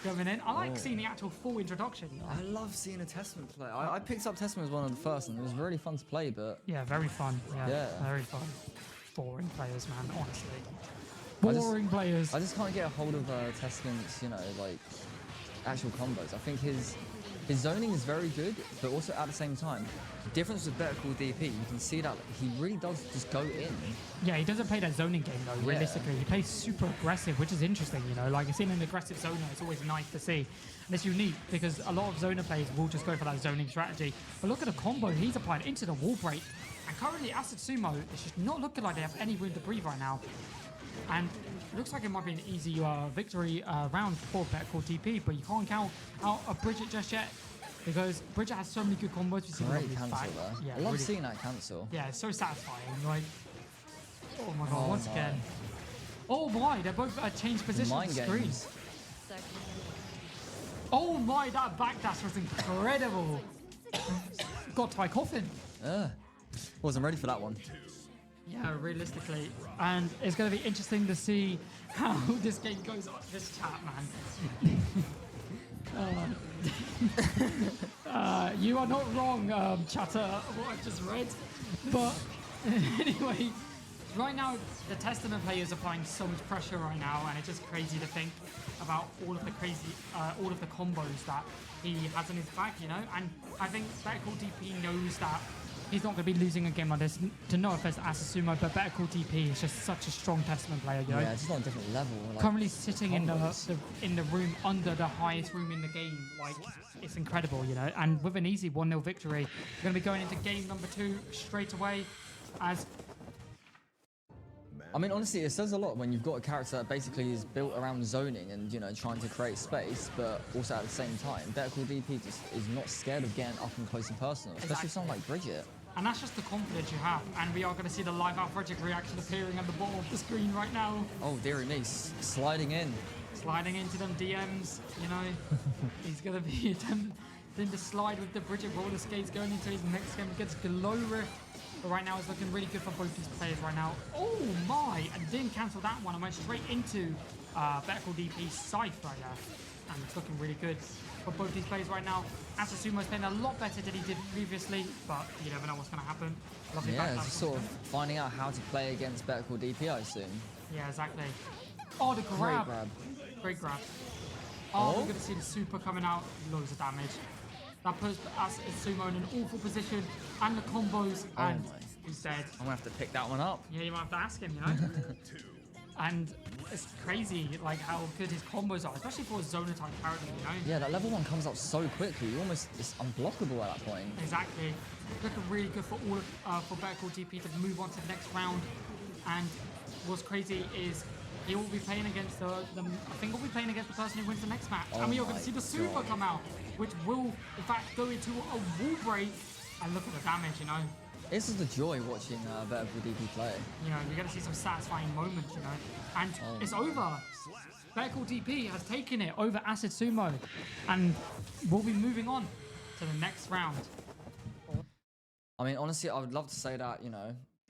going in. I like seeing the actual full introduction. I love seeing a Testament play. I picked up Testament as one of the first, and it was really fun to play, but... Yeah, very fun. Yeah. Very fun. Boring players, man, honestly. Boring players. I just can't get a hold of Testament's, like, actual combos. I think his zoning is very good, but also at the same time, the difference with Better Call DP, you can see that he really does just go in. Yeah, he doesn't play that zoning game though, realistically. He plays super aggressive, which is interesting, like seeing an aggressive zoner, it's always nice to see. And it's unique because a lot of zoner players will just go for that zoning strategy. But look at the combo he's applied into the wall break. And currently Acid Sumo is just not looking like they have any room to breathe right now. And it looks like it might be an easy victory round for Better Call DP, but you can't count out a Bridget just yet because Bridget has so many good combos. We see Great cancel there. Yeah, I love really, seeing that cancel. Yeah, it's so satisfying. Like, oh my god, once again. Oh my, they both changed position on the screen. Oh my, that backdash was incredible. Got Ty Coffin. Wasn't ready for that one. Yeah, realistically. And it's going to be interesting to see how this game goes on. This chat, man. You are not wrong, chatter, what I've just read. But anyway, right now, the Testament players are applying so much pressure right now, and it's just crazy to think about all of the combos that he has in his bag, And I think Better Call DP knows that he's not going to be losing a game like this. To no offense to Asasumo, but Better Call DP is just such a strong Testament player, Yeah, it's just on a different level. Like, currently sitting in the room under the highest room in the game. Like, it's incredible, And with an easy 1-0 victory, we're going to be going into game number 2 straight away. I mean, honestly, it says a lot when you've got a character that basically is built around zoning and, trying to create space, but also at the same time, Better Call DP just is not scared of getting up and close and personal, especially someone like Bridget. And that's just the confidence you have. And we are going to see the live out Bridget reaction appearing at the bottom of the screen right now. Oh, dearie me, sliding in. Sliding into them DMs, He's going to be attempting to slide with the Bridget roller skates going into his next game against Glowriff. But right now it's looking really good for both these players right now. Oh my! And didn't cancel that one. I went straight into Better Call DP's Scythe right there. And it's looking really good for both these players right now. Asasumo's playing a lot better than he did previously, but you never know what's going to happen. Lovely just sort of finding out how to play against Better Call DP, I assume. Yeah, exactly. Oh, the grab. Great grab. Oh, we're going to see the super coming out. Loads of damage. That puts Sumo in an awful position, and the combos, and he's dead. I'm gonna have to pick that one up. Yeah, you might have to ask him, And it's crazy, like how good his combos are, especially for a zoner type character, Yeah, that level 1 comes up so quickly. It's unblockable at that point. Exactly. Looking really good for for Better Call DP to move on to the next round. And what's crazy is he will be playing against the person who wins the next match. And we are going to see the super come out, which will, in fact, go into a wall break. And look at the damage, This is the joy watching Better Call DP play. You're going to see some satisfying moments, And it's over. Better Call DP has taken it over Acid Sumo. And we'll be moving on to the next round. I mean, honestly, I would love to say that,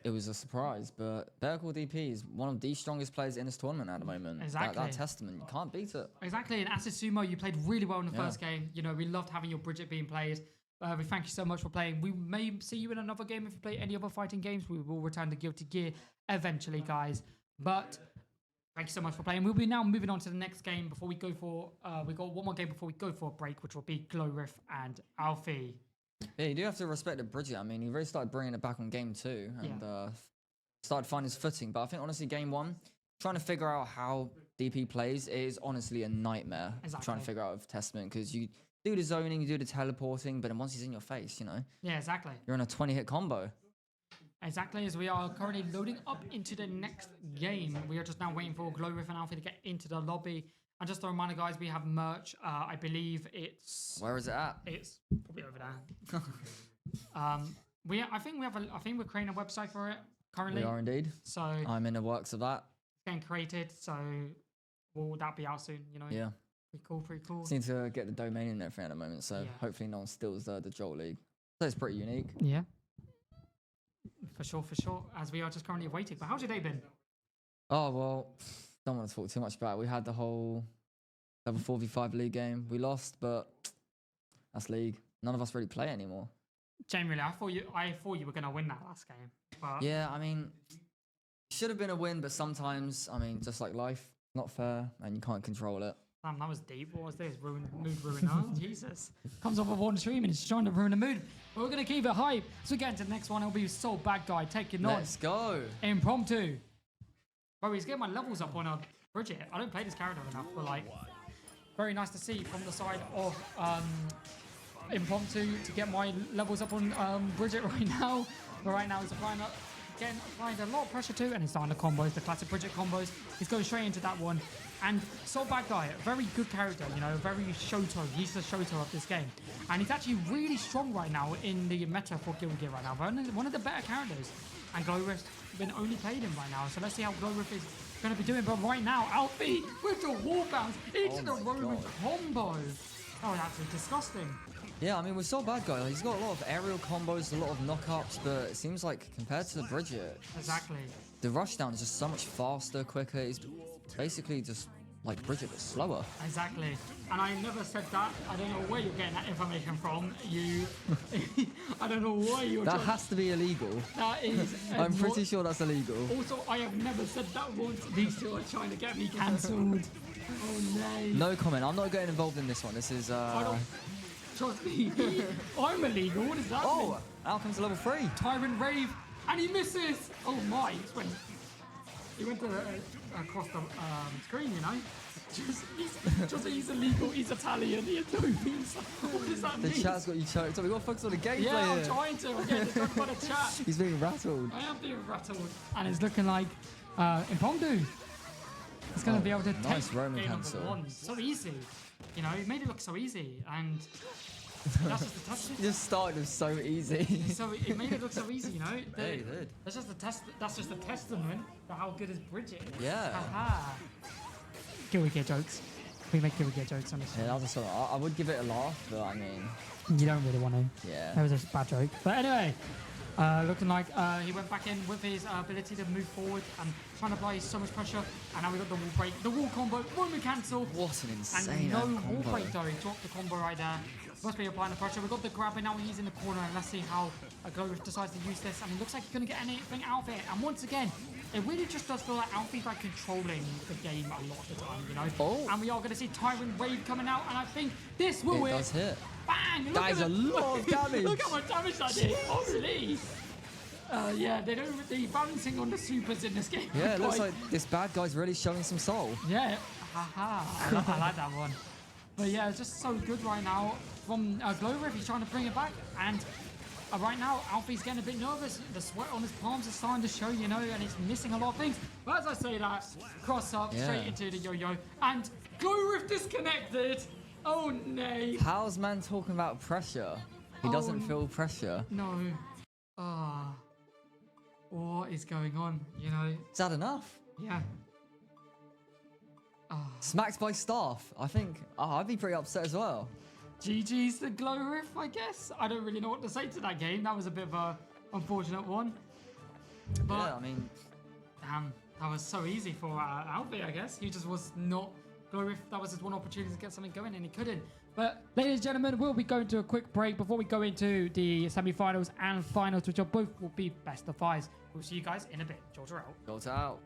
it was a surprise, but Better Call DP is one of the strongest players in this tournament at the moment. Exactly. That Testament, you can't beat it. Exactly, and Acid Sumo, you played really well in the first game. We loved having your Bridget being played. We thank you so much for playing. We may see you in another game if you play any other fighting games. We will return to Guilty Gear eventually, guys. But thank you so much for playing. We'll be now moving on to the next game before we go for... we got one more game before we go for a break, which will be Glowriff and Alfie. Yeah, you do have to respect the Bridget. I mean, he really started bringing it back on game 2 and started finding his footing. But I think, honestly, game 1, trying to figure out how DP plays is honestly a nightmare. Exactly. Trying to figure out with Testament because you do the zoning, you do the teleporting, but then once he's in your face, you know, Yeah, exactly. you're in a 20-hit combo. Exactly, as we are currently loading up into the next game. We are just now waiting for Glowriff and Alfie to get into the lobby. And just a reminder, guys, we have merch. I believe it's... Where is it at? It's probably over there. I think we're creating a website for it currently. We are indeed. So I'm in the works of that. it's getting created. So will that be out soon? You know. Yeah. Pretty cool. Pretty cool. Just need to get the domain and everything at the moment, so Yeah. hopefully no one steals the Jolt League. So it's pretty unique. Yeah. For sure. For sure. As we are just currently waiting. But how's your day been? Oh, well, don't want to talk too much about it. We had the whole level 4v5 league game. We lost, but that's league. None of us really play anymore. Generally, I thought you were gonna win that last game. But Yeah, I mean, should have been a win, but sometimes, I mean, just like life, not fair, and you can't control it. damn, that was deep. What was this? Mood ruiner? Jesus. Comes off of one stream and it's trying to ruin the mood. But we're going to keep it hype. So we get into the next one. It'll be Soul Bad Guy taking on Let's go. Impromptu. Bro, he's getting my levels up on a Bridget. I don't play this character enough, but like, very nice to see from the side of Impromptu to get my levels up on Bridget right now. But right now he's applying a lot of pressure too, and he's starting the combos, the classic Bridget combos. He's going straight into that one. And Soul Bad Guy, a very good character, you know, very Shoto. He's the Shoto of this game. And he's actually really strong right now in the meta for Guild Gear right now. One of the better characters. And Glowriff's been only played him right now. So let's see how Glowriff is going to be doing. But right now, Alfie with the wall bounce into the Roman combo. Oh, that's disgusting. Yeah, I mean, with Soul Bad Guy, he's got a lot of aerial combos, a lot of knockups, but it seems like compared to the Bridget, Exactly. the rushdown is just so much faster, quicker. It's basically just like Bridget, but slower. Exactly. And I never said that. I don't know where you're getting that information from. I don't know why you're That has to be illegal. That is... I'm pretty sure that's illegal. Also, I have never said that once. These two are trying to get me cancelled. Oh, no. No comment. I'm not getting involved in this one. This is, I don't... Trust me. I'm illegal. What does that mean? Oh, out comes level 3. Tyrant Rave. And he misses. Oh, my. He went across the screen, you know. He's illegal. He's Italian. He had no means. What does that mean? The chat's got you choked up. We've got to focus on the gameplay Yeah, I'm here. trying to. I'm getting distracted by the chat. He's being rattled. I am being rattled. And it's looking like Impromptu. He's going to be able to nice take Roman game cancel. number 1. So easy. You know, he made it look so easy. And that's just the test. Just started so easy. So it made it look so easy, you know. Yeah, he did. That's just a test. That's just a testament to how good is Bridget. Yeah. Haha. Can we get jokes? We make Can we get jokes on this? Yeah, that was a sort of, I would give it a laugh, but I mean, You don't really want to. yeah. That was a bad joke. But anyway, looking like he went back in with his ability to move forward and trying to apply so much pressure. And now we got the wall break, the wall combo, Roman cancel. What an insane And no wall combo. break though. He dropped the combo right there. Must be applying the pressure. We got the grab and now he's in the corner. And let's see how Glowriff decides to use this. And it looks like he's going to get anything out of it. And once again, it really just does feel like Alfie's like controlling the game a lot of the time, you know? Oh. And we are going to see Tyrant Wave coming out. And I think this will It does hit. Bang! Look That at is a lot of damage. Look how much damage that did. Holy. Yeah, they don't the balancing on the supers in this game. Yeah, it looks like this bad guy's really showing some soul. Yeah, haha. I like that one. But yeah, it's just so good right now from Glowriff. He's trying to bring it back, and right now Alfie's getting a bit nervous. The sweat on his palms is starting to show, you know, and he's missing a lot of things. But as I say that, cross up straight into the yo-yo, and Glowriff disconnected. Oh nay. How's man talking about pressure? He doesn't feel pressure. No. What is going on? You know? Is that enough? Yeah. Smacked by staff. I think I'd be pretty upset as well. GG's the Glowriff, I guess. I don't really know what to say to that game. That was a bit of a unfortunate one. But Yeah, I mean, damn, that was so easy for Alfie, I guess. He just was not Glowriff. That was his one opportunity to get something going, and he couldn't. But ladies and gentlemen, we'll be going to a quick break before we go into the semi-finals and finals, which are both will be best of fives. We'll see you guys in a bit. Jalta out. Jalta out.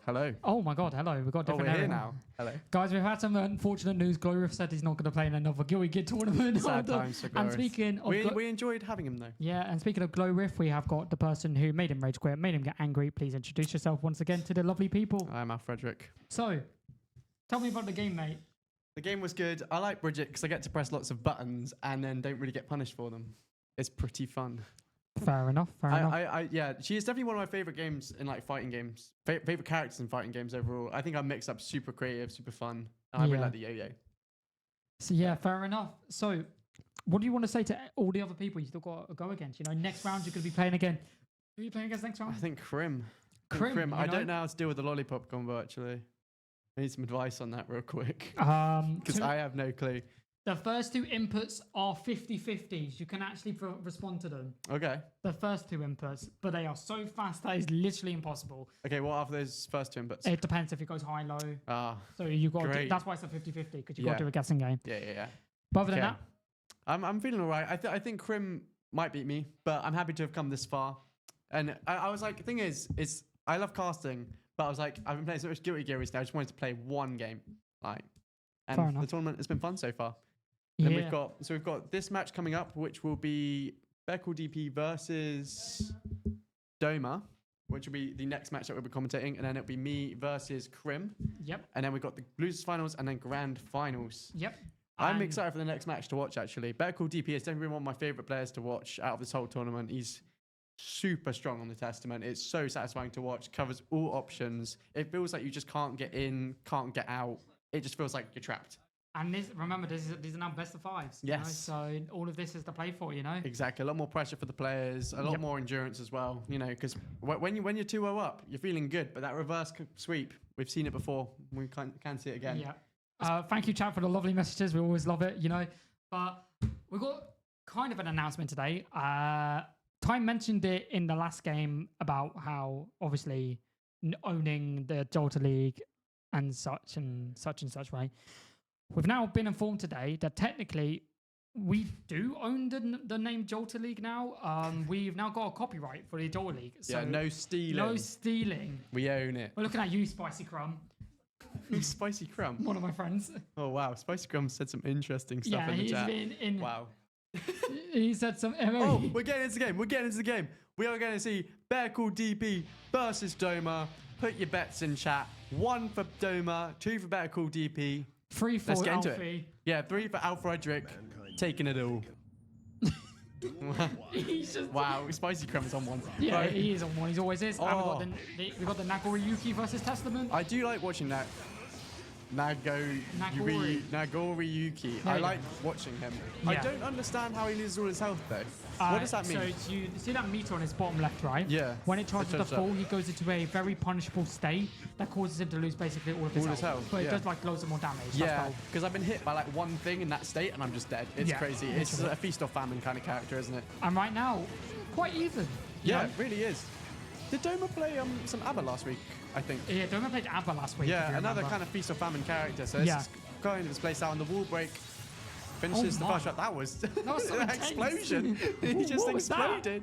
Hello. Oh my god, hello. We've got Oh, different we're here area. now. Hello. Guys, we've had some unfortunate news. Gloriff said he's not going to play in another Guilty Gear tournament. Sad times for And Gloriff. speaking of We enjoyed having him though. yeah, and speaking of Gloriff, we have got the person who made him rage quit, made him get angry. Please introduce yourself once again to the lovely people. I'm Al Frederick. So, tell me about the game, mate. The game was good. I like Bridget because I get to press lots of buttons and then don't really get punished for them. It's pretty fun. Fair enough. Fair enough. Yeah, she is definitely one of my favorite games in like fighting games. Favorite characters in fighting games overall. I think I mix up super creative, super fun. And I really like the yo-yo. So yeah, fair enough. So, what do you want to say to all the other people you still got to go against? You know, next round you're going to be playing again. Who are you playing against next round? I think Crim. Crim. I don't know how to deal with the lollipop combo actually. I need some advice on that real quick. Because I have no clue. The first two inputs are 50-50s. You can actually respond to them. Okay. The first two inputs, but they are so fast that it's literally impossible. Okay, what are those first two inputs? It depends if it goes high, low. So you got to, that's why it's a 50-50 because you got to do a guessing game. Yeah. But other than that, I'm feeling all right. I think Crim might beat me, but I'm happy to have come this far. And I was like, the thing is I love casting, but I was like, I've been playing so much Guilty Gear recently. I just wanted to play one game, and the tournament has been fun so far. yeah. Then we've got this match coming up, which will be Beckle DP versus Doma, which will be the next match that we'll be commentating, and then it'll be me versus Crim. Yep. And then we've got the losers finals and then grand finals. Yep. I'm excited for the next match to watch. Actually, Beckle DP is definitely one of my favorite players to watch out of this whole tournament. He's super strong on the Testament. It's so satisfying to watch. Covers all options. It feels like you just can't get in, can't get out. It just feels like you're trapped. And remember, these are now best of fives. Yes. You know? So all of this is to play for, you know? Exactly. A lot more pressure for the players. A lot more endurance as well. You know, because when you're 2-0 up, you're feeling good. But that reverse sweep, we've seen it before. We can see it again. Yeah. Thank you, chat, for the lovely messages. We always love it, you know. But we've got kind of an announcement today. Time mentioned it in the last game about how obviously owning the Jalta League and such, right? We've now been informed today that technically we do own the name Jalta League now. We've now got a copyright for the Jalta League. So no stealing. No stealing. We own it. We're looking at you, Spicy Crumb. Who's Spicy Crumb? One of my friends. Oh, wow. Spicy Crumb said some interesting stuff in the chat. Yeah, he's been in... Wow. He said some... Oh, we're getting into the game. We are going to see Beckle DP versus Doma. Put your bets in chat. 1 for Doma, 2 for Beckle DP. 3 for Let's get into Alfie. it. Yeah, 3 for Al Frederick. Taking it all. Wow, Spicy Crumb's on one. Yeah, Right. he is on one. He always is. Oh. And we've got the Nagoriyuki versus Testament. I do like watching that. Nagoriyuki. There I you like watching him. Yeah. I don't understand how he loses all his health though. What does that mean? So you see that meter on his bottom left, right? Yeah. When it charges I the touched full, that. he goes into a very punishable state that causes him to lose basically all of his health. But it does like loads of more damage. That's Yeah, all. because I've been hit by like one thing in that state and I'm just dead. It's crazy. It's a feast or famine kind of character, isn't it? And right now, quite even. Yeah, know? it really is. Did Doma play some ABBA last week, I think? Yeah, Doma played ABBA last week. Yeah, another kind of feast or famine character. So this is going to display out on the wall break. Finishes the first shot. That was so an intense. explosion. He just What was that? exploded.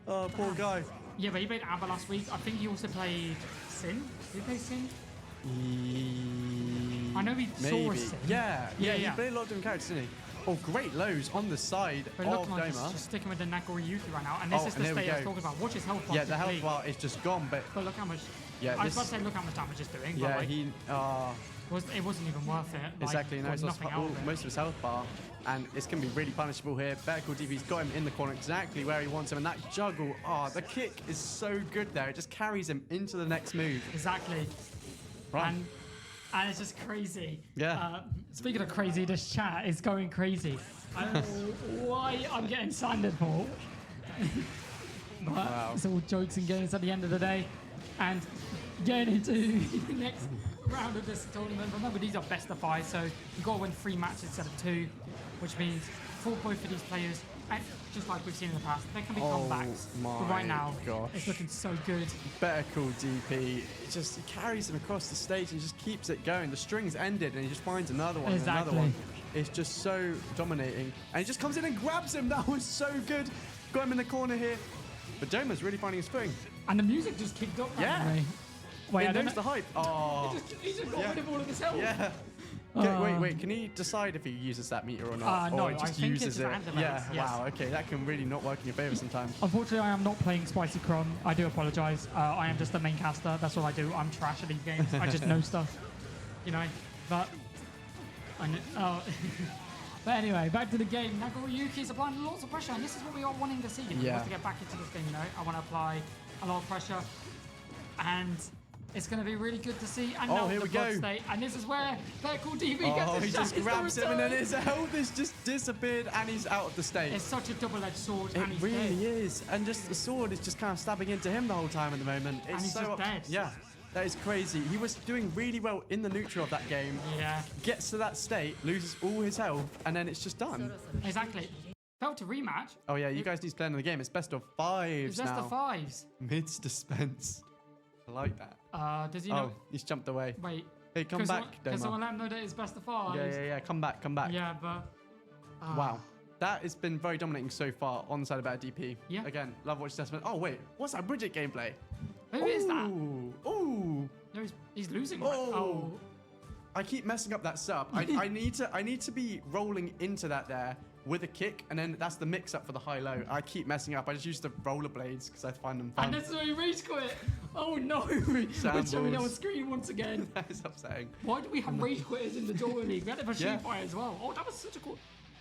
Oh, poor guy. Yeah, but he played ABBA last week. I think he also played Sin. Did he play Sin? I know he saw Maybe. Sin. Yeah. He Yeah. played a lot of different characters, didn't he? Oh, great lows on the side But of look, like Doma. just sticking with the Nagoriyuki right now. And this is and the there we state I was go. talking about. Watch his health bar. Yeah, the health bar is just gone, but But look how much... Yeah, I was this- about to say, look how much damage it's doing. yeah, but like, he it wasn't even worth it. Like, exactly got knows nothing out of it. most of his health bar, and it's going to be really punishable here. Beckle DP's got him in the corner exactly where he wants him, and that juggle, the kick is so good there. It just carries him into the next move. Exactly. Right. And it's just crazy. Yeah. Speaking of crazy, this chat is going crazy. I don't know why I'm getting sanded for. But Wow. it's all jokes and games at the end of the day. And getting into the next round of this tournament. Remember, these are best of 5, so you've got to win 3 matches instead of 2, which means for both of these players, and just like we've seen in the past, there can be comebacks. my But right now, gosh. it's looking so good. Beckle DP, he carries him across the stage and just keeps it going. The string's ended, and he just finds another one, and another one. It's just so dominating. And he just comes in and grabs him. That was so good. Got him in the corner here. But Doma's really finding his footing. And the music just kicked up randomly. Wait, I It don't knows know. the hype. Oh. He's just got Yeah. rid of all of his health. Yeah. Okay, wait. Can he decide if he uses that meter or not? No, or he I just think it uses just it? randomates, Yeah. yes. Wow. Okay, that can really not work in your favor sometimes. Unfortunately, I am not playing Spicy Cron. I do apologize. I am just the main caster. That's all I do. I'm trash at these games. I just know stuff, you know. But but anyway, back to the game. Nagoriyuki is applying lots of pressure, and this is what we are wanting to see. He Yeah. wants to get back into this game. You know, I want to apply a lot of pressure, and it's going to be really good to see. And now here the we go. blood state, and this is where Vertical DB Oh, gets he his just shot. grabs him and then his health has just disappeared and he's out of the state. It's such a double-edged sword, It and he's really dead. is. And just the sword is just kind of stabbing into him the whole time at the moment. It's he's so just dead. Yeah, that is crazy. He was doing really well in the neutral of that game. Yeah, Gets to that state, loses all his health, and then it's just done. exactly. Felt to rematch. Oh yeah, you guys need to play in the game. It's best of fives It's best now. of fives. Mids dispense. I like that. Does he know? Oh, he's jumped away. Wait. Hey, come back, Can someone Doma. let him know that it's best of fives? Yeah. Come back. Yeah, but... Wow. That has been very dominating so far on the side of better DP. Yeah. Again, love watching Testament. Oh, wait. What's that Bridget gameplay? Who is that? Ooh. No, he's losing. Right? Oh. Oh. I keep messing up that sub. I need to be rolling into that there with a kick, and then that's the mix-up for the high-low. I keep messing up. I just use the rollerblades because I find them fun. And that's why he rage quit. Oh no. We're showing it on Shambles. screen once again. That is upsetting. Why do we have rage quitters in the Jewel League? We had it for Yeah. Sheepfire as well. Oh, that was such a cool...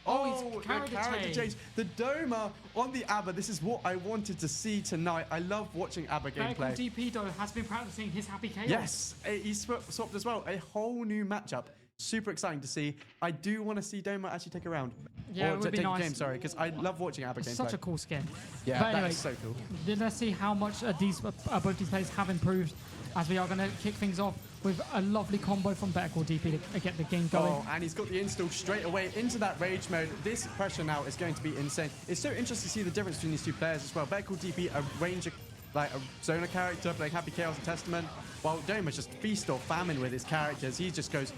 Oh, he's character change. The Doma on the ABBA. This is what I wanted to see tonight. I love watching ABBA Vertical gameplay. DP, though, has been practicing his Happy Chaos. Yes, he's swapped as well. A whole new matchup. Super exciting to see. I do want to see Doma actually take a round. Yeah, or it would be take nice. a game, sorry, because I love watching ABBA gameplay. Such a cool skin. Yeah, but that anyway, is so cool. let's see how much both these players have improved, as we are going to kick things off with a lovely combo from Better Call DP to get the game going. Oh, and he's got the install straight away into that rage mode. This pressure now is going to be insane. It's so interesting to see the difference between these two players as well. Better Call DP, a ranger, like a zoner character, playing Happy Chaos and Testament, while Doma's just feast or famine with his characters. He just goes,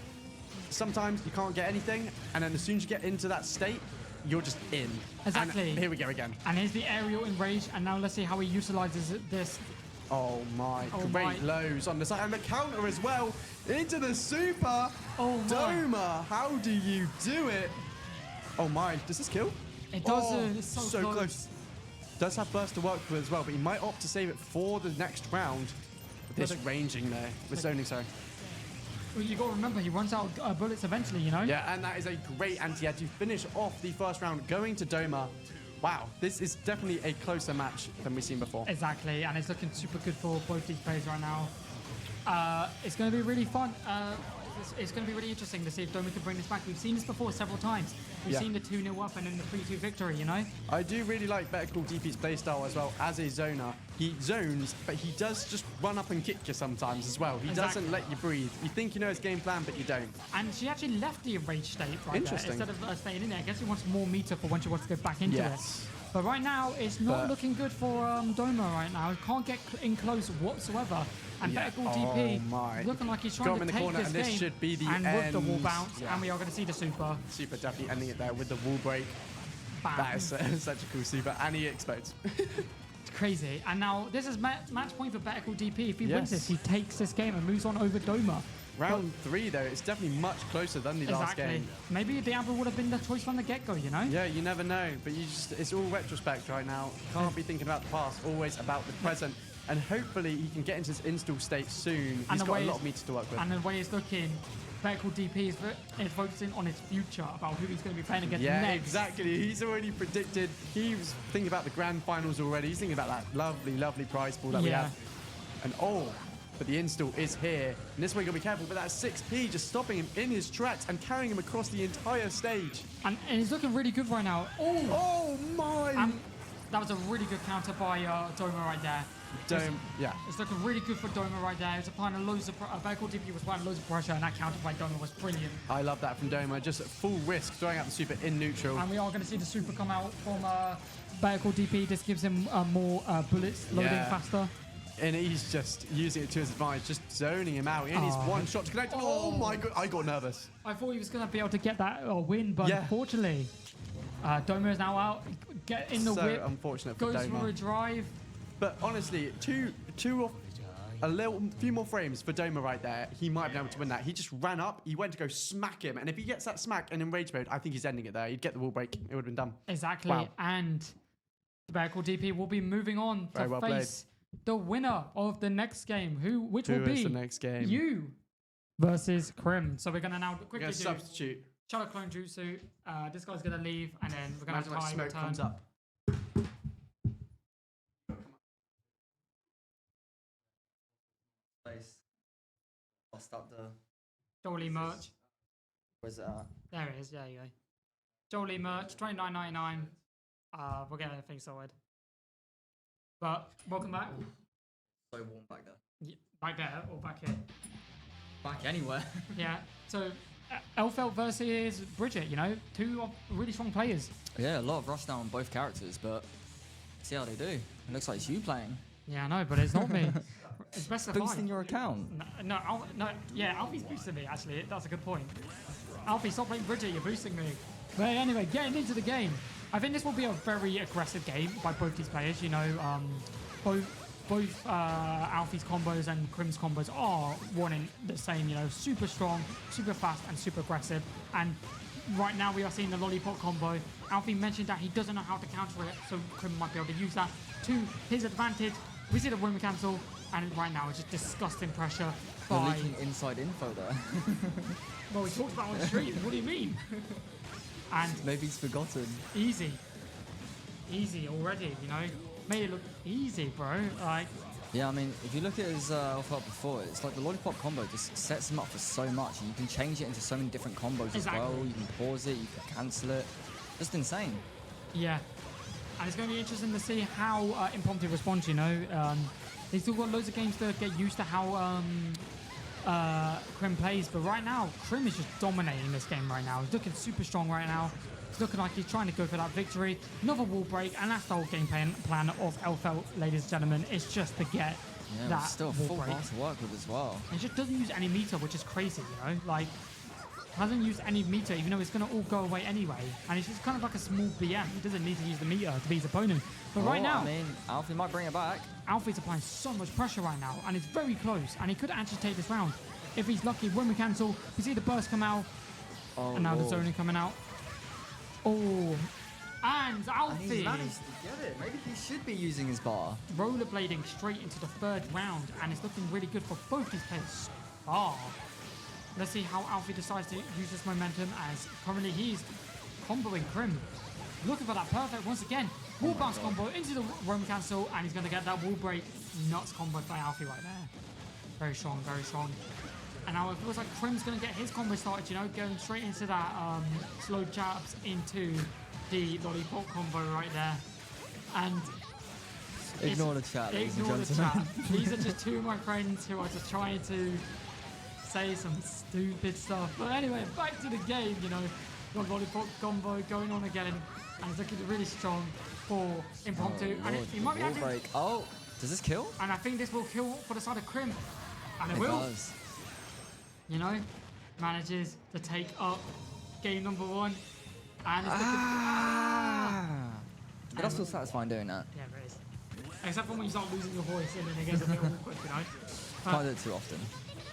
sometimes you can't get anything, and then as soon as you get into that state, you're just in. Exactly. And here we go again. And here's the aerial enrage, and now let's see how he utilizes this. Oh my, Oh great my. lows on the side. And the counter as well into the super. Oh my. Doma, how do you do it? Oh my, does this kill? It does. Oh, It's so close. Does have burst to work with as well, but he might opt to save it for the next round. This the- ranging there, with zoning, sorry. Well, you got to remember, he runs out of bullets eventually, you know? Yeah, and that is a great anti-air to finish off the first round, going to Doma. Wow, this is definitely a closer match than we've seen before. Exactly, and it's looking super good for both these players right now. It's going to be really fun. It's going to be really interesting to see if Doma can bring this back. We've seen this before several times. We've Yeah. seen the 2-0 up and then the 3-2 victory, you know? I do really like Better Call DP's playstyle as well as a zoner. He zones, but he does just run up and kick you sometimes as well. He Exactly. doesn't let you breathe. You think you know his game plan, but you don't. And she actually left the enraged state right there Interesting. instead of staying in there. I guess he wants more meter for when she wants to go back into Yes. it. But right now, it's not But- looking good for Doma right now. He can't get in close whatsoever. And Yeah. Better Call DP Oh my. looking like he's Got trying him to in the take corner, this and this game. should be the and with the wall end. bounce, Yeah. and we are going to see the super. Super definitely ending it there with the wall break. Bam. That is such a cool super, and he explodes. It's crazy. And now this is match point for Better Call DP. If he wins Yes. this, he takes this game and moves on over Doma. Round 3 though, it's definitely much closer than the last Exactly. game. Maybe the Amber would have been the choice from the get-go, you know? Yeah, you never know, but it's all retrospect right now. Can't be thinking about the past, always about the present. And hopefully he can get into his install state soon. He's the got way a lot it's- of meter to work with. And the way it's looking, Better Call DP is focusing on his future, about who he's going to be playing against Yeah, next. exactly. He's already predicted. He was thinking about the grand finals already. He's thinking about that lovely, lovely prize pool that we Yeah. have. And but the install is here. And this way you got to be careful. But that 6P just stopping him in his tracks and carrying him across the entire stage. And he's looking really good right now. Oh my! That was a really good counter by Doma right there. Dome, yeah. It's looking really good for Doma right there. He was applying loads of Better Call DP was applying loads of pressure, and that counter by Doma was brilliant. I love that from Doma. Just at full risk, throwing out the super in neutral. And we are going to see the super come out from Better Call DP. This gives him more bullets loading Yeah. faster. And he's just using it to his advantage, just zoning him out. He only needs one shot to connect. Oh my god, I got nervous. I thought he was going to be able to get that win, but Yeah. unfortunately, Doma is now out. Get in the So whip. unfortunate for Goes for a Doma. drive. But honestly, two a few more frames for Doma right there, he might be able to win that. He just ran up, he went to go smack him, and if he gets that smack and in rage mode, I think he's ending it there. He'd get the wall break, it would have been done. Exactly, Wow. and the Better Call DP will be moving on Very to well face the winner of the next game, which Who will be is the next game? you versus Krim. So we're gonna now We're quickly going do to substitute. Shadow Clone Jutsu. This guy's gonna leave, and then we're gonna Imagine when have Ty smoke return. comes up. I'll stop the. Jolie merch. Where's it? There it is. There you go. Jolie merch, $29.99. We'll get everything sorted. But welcome back. So warm back there. Back there or back here? Back anywhere. Yeah. So Elfelt versus Bridget. You know, two really strong players. Yeah, a lot of rush down on both characters, but see how they do. It looks like it's you playing. Yeah, I know, but it's not me. It's best of Boosting five. your account. Yeah, Alfie's boosting me, actually. That's a good point. Alfie, stop playing Bridget, you're boosting me. But anyway, getting into the game. I think this will be a very aggressive game by both these players. You know, both Alfie's combos and Krim's combos are one and the same, you know, super strong, super fast, and super aggressive. And right now we are seeing the lollipop combo. Alfie mentioned that he doesn't know how to counter it, so Krim might be able to use that to his advantage. We see the room cancel, and right now it's just disgusting pressure You're by... leaking inside info there. Well, we talked about it on stream. What do you mean? And Maybe he's forgotten. easy already, you know, made it look easy, bro. Like, Yeah, I mean, if you look at his Elfelt before, it's like the lollipop combo just sets him up for so much, and you can change it into so many different combos as well. Exactly. You can pause it, you can cancel it. Just insane. yeah. And it's going to be interesting to see how Impromptu responds, you know. They've still got loads of games to get used to how Krim plays, but right now, Krim is just dominating this game right now. He's looking super strong right now. It's looking like he's trying to go for that victory. Another wall break, and that's the whole game plan of Elfelt, ladies and gentlemen. It's just to get Yeah, that but still wall full break. bar to work with as well. And just doesn't use any meter, which is crazy, you know? Like, hasn't used any meter, even though it's going to all go away anyway. And it's just kind of like a small BM. He doesn't need to use the meter to beat his opponent. But right now, I mean, Alfie might bring it back. Alfie's applying so much pressure right now, and it's very close. And he could actually take this round. If he's lucky, when we cancel, we see the burst come out, Oh, and now the Lord. zoning coming out. Oh, and And he's Alfie managed to get it. Maybe he should be using his bar. rollerblading straight into the third round, and it's looking really good for both these players. Let's see how Alfie decides to use this momentum, as currently he's comboing Krim. Looking for that perfect once again. Wall bounce combo into the roam cancel, and he's going to get that wall break. Nuts combo by Alfie right there. Very strong, very strong. And now it feels like Krim's going to get his combo started, you know, going straight into that slow jabs into the lollipop combo right there. And Ignore the chat. ladies and ignore the gentlemen. chat. These are just two of my friends who are just trying to say some stupid stuff. But anyway, back to the game, you know. Got lollipop combo going on again, and it's looking really strong for Impromptu. Oh, And Lord, it might be wall actually, break. Oh, does this kill? and I think this will kill for the side of Krim. And it It will. does. You know, manages to take up game number one. And it's looking, But that's still satisfying doing that. yeah, it is. Except for when you start losing your voice and then it gets a bit awkward, you know. Can't do it too often.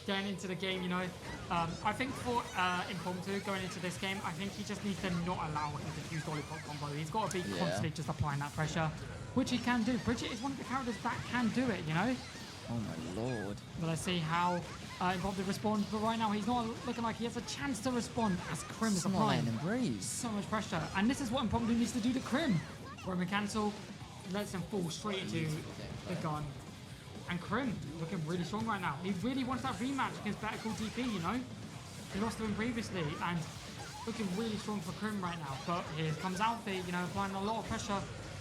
Getting into the game, you know, I think for Impromptu going into this game, I think he just needs to not allow him to use lollipop combo. He's got to be Yeah. constantly just applying that pressure, which he can do. Bridget is one of the characters that can do it, you know. Oh my lord. But let's see how Impromptu responds. But right now, he's not looking like he has a chance to respond as Krim is It's not applying letting him breathe. so much pressure. And this is what Impromptu needs to do to Krim. Roman cancel lets him fall straight into the gun. And Krim looking really strong right now. He really wants that rematch against Better Call DP, you know? He lost to him previously, and looking really strong for Krim right now. But here comes Alfie, you know, applying a lot of pressure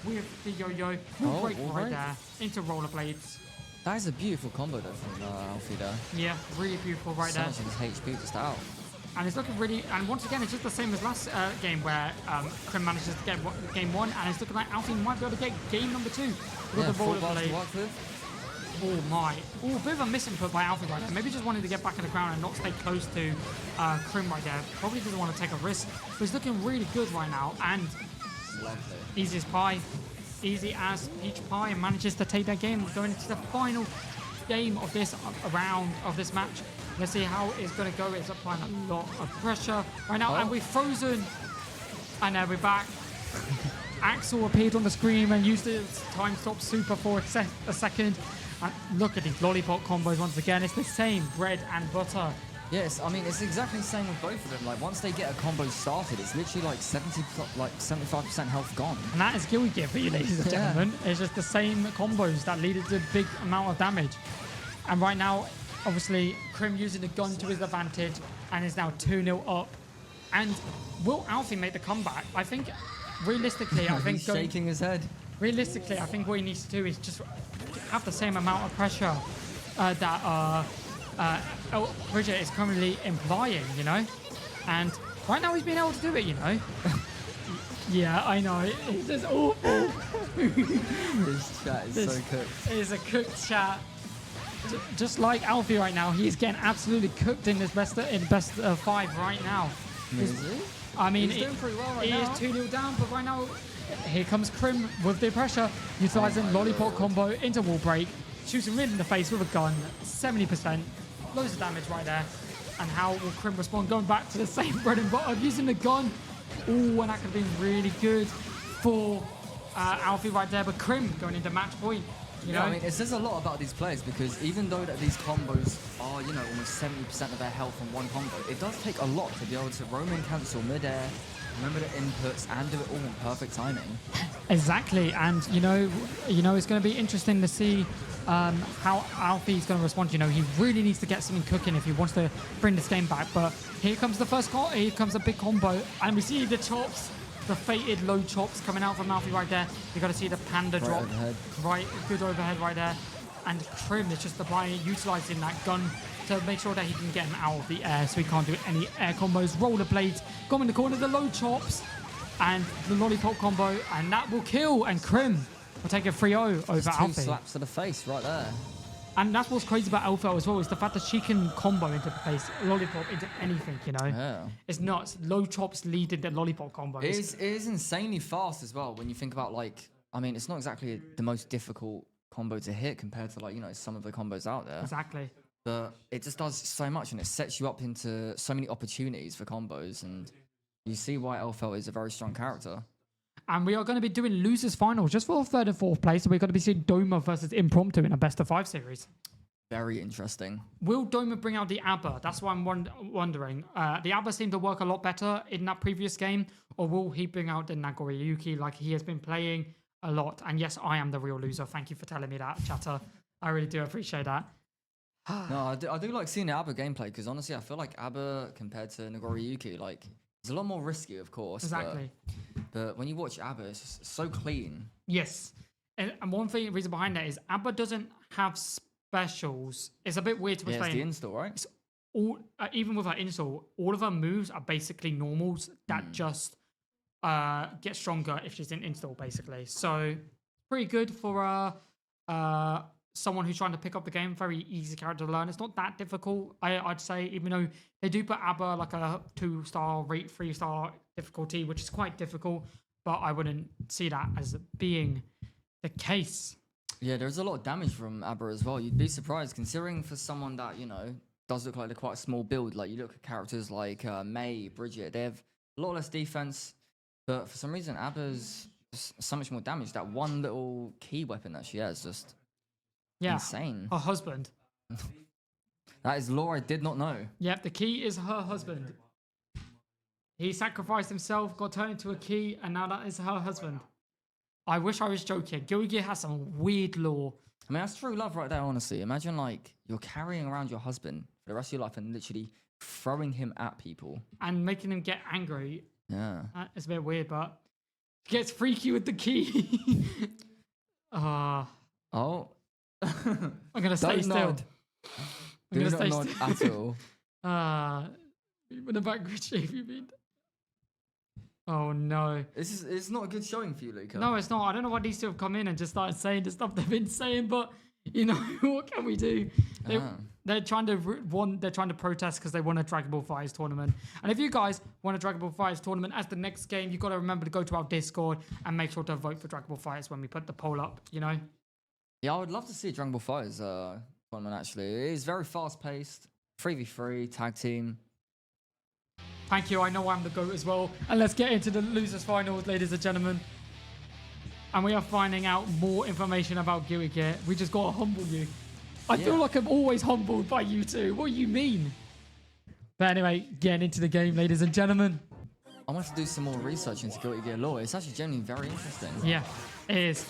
with the yo-yo. Wall break wall right break. there into rollerblades. That is a beautiful combo though from Alfie there. Yeah, really beautiful right So there. much of his HP just out. And it's looking really, and once again, it's just the same as last game where Krim manages to get game one, and it's looking like Alfie might be able to get game number two with Yeah, the full bars to rollerblade. work with. Oh my. Oh, a bit of a misinput by Alfie right there. Maybe just wanted to get back on the ground and not stay close to Krim right there. Probably doesn't want to take a risk. But he's looking really good right now. And Lovely. easy as pie. Easy as peach pie, and manages to take that game going into the final first game of this round of this match. Let's see how it's going to go. It's applying a lot of pressure right now, and we've frozen. And now we're back. Axel appeared on the screen and used his time stop super for a second. And look at these lollipop combos once again. It's the same bread and butter. Yes, I mean, it's exactly the same with both of them. Like, once they get a combo started, it's literally like 75% health gone. And that is Kill Gear for you, ladies and gentlemen. It's just the same combos that lead to a big amount of damage. And right now, obviously, Krim using the gun to his advantage and is now 2-0 up. And will Alfie make the comeback? I think, realistically, He's shaking his head. Realistically, I think what he needs to do is just have the same amount of pressure that Bridget is currently implying, you know? And right now he's been able to do it, you know? Yeah, I know. It's just awful. This chat is so cooked. It is a cooked chat. Just like Alfie right now, he's getting absolutely cooked in this best of 5 right now. I mean, he's doing pretty well right now. He is 2-0 down, but right now, here comes Krim with the pressure, utilizing lollipop combo into wall break, shoots him right in the face with a gun, 70%, loads of damage right there. And how will Krim respond? Going back to the same bread and butter, using the gun. Ooh, and that could have been really good for Alfie right there, but Krim going into match point. You know? I mean, it says a lot about these players because even though that these combos are, you know, almost 70% of their health on one combo, it does take a lot to be able to roam and cancel mid-air, remember the inputs, and do it all in perfect timing. Exactly, and you know, it's going to be interesting to see how Alfie's going to respond. You know, he really needs to get something cooking if he wants to bring this game back. But here comes the first call. Here comes a big combo, and we see the chops. The fated low chops coming out from Alfie right there. You got to see the panda drop. Overhead. Right, good overhead right there. And Krim is just utilizing that gun to make sure that he can get him out of the air so he can't do any air combos. Rollerblades, go in the corner, the low chops, and the lollipop combo, and that will kill. And Krim will take a 3-0 over Just Alfie. 2 slaps to the face right there. And that's what's crazy about Alpha as well, is the fact that she can combo into the face, lollipop into anything, you know? Yeah. It's nuts. Low chops leading the lollipop combo. It is insanely fast as well when you think about, like, I mean, it's not exactly the most difficult combo to hit compared to, like, you know, some of the combos out there. Exactly. But it just does so much and it sets you up into so many opportunities for combos, and you see why Elfel is a very strong character. And we are going to be doing losers finals just for 3rd and 4th place. So we're going to be seeing Doma versus Impromptu in a best of 5 series. Very interesting. Will Doma bring out the ABBA? That's what I'm wondering. The ABBA seemed to work a lot better in that previous game. Or will he bring out the Nagoriyuki like he has been playing a lot? And yes, I am the real loser. Thank you for telling me that, chatter. I really do appreciate that. No, I do like seeing the ABBA gameplay because honestly, I feel like ABBA compared to Nagoriyuki, like, it's a lot more risky, of course. Exactly. But when you watch ABBA, it's just so clean. Yes. And one reason behind that is ABBA doesn't have specials. It's a bit weird to explain. It's the install, right? It's all, even with her install, all of her moves are basically normals that just get stronger if she's in install, basically. So, pretty good for someone who's trying to pick up the game. Very easy character to learn. It's not that difficult, I'd say, even though they do put ABBA like a 2-star rate, 3-star difficulty, which is quite difficult, but I wouldn't see that as being the case. Yeah, there's a lot of damage from ABBA as well. You'd be surprised considering for someone that, you know, does look like they're quite a small build. Like, you look at characters like May, Bridget, they have a lot less defense, but for some reason ABBA's just so much more damage. That one little key weapon that she has just insane. Her husband. That is lore I did not know. Yep, the key is her husband. He sacrificed himself, got turned into a key, and now that is her husband. I wish I was joking. Guilty Gear has some weird lore. I mean, that's true love right there, honestly. Imagine, like, you're carrying around your husband for the rest of your life and literally throwing him at people. And making him get angry. Yeah. It's a bit weird, but it gets freaky with the key. Oh. I'm going to stay still. Nod. I'm going to Do stay not nod still. at all. With a backward shape, you mean? Oh no. It's not a good showing for you, Luca. No, it's not. I don't know why these two have come in and just started saying the stuff they've been saying, but you know, what can we do? They're trying to protest because they want a Dragon Ball FighterZ tournament. And if you guys want a Dragon Ball FighterZ tournament as the next game, you've got to remember to go to our Discord and make sure to vote for Dragon Ball FighterZ when we put the poll up, you know? Yeah, I would love to see a Dragon Ball FighterZ tournament, actually. It is very fast-paced. 3v3, tag team. Thank you. I know I'm the GOAT as well. And let's get into the losers finals, ladies and gentlemen. And we are finding out more information about Guilty Gear. We just got to humble you. I feel like I'm always humbled by you two. What do you mean? But anyway, getting into the game, ladies and gentlemen. I want to do some more research into Guilty Gear lore. It's actually genuinely very interesting. Yeah, it is.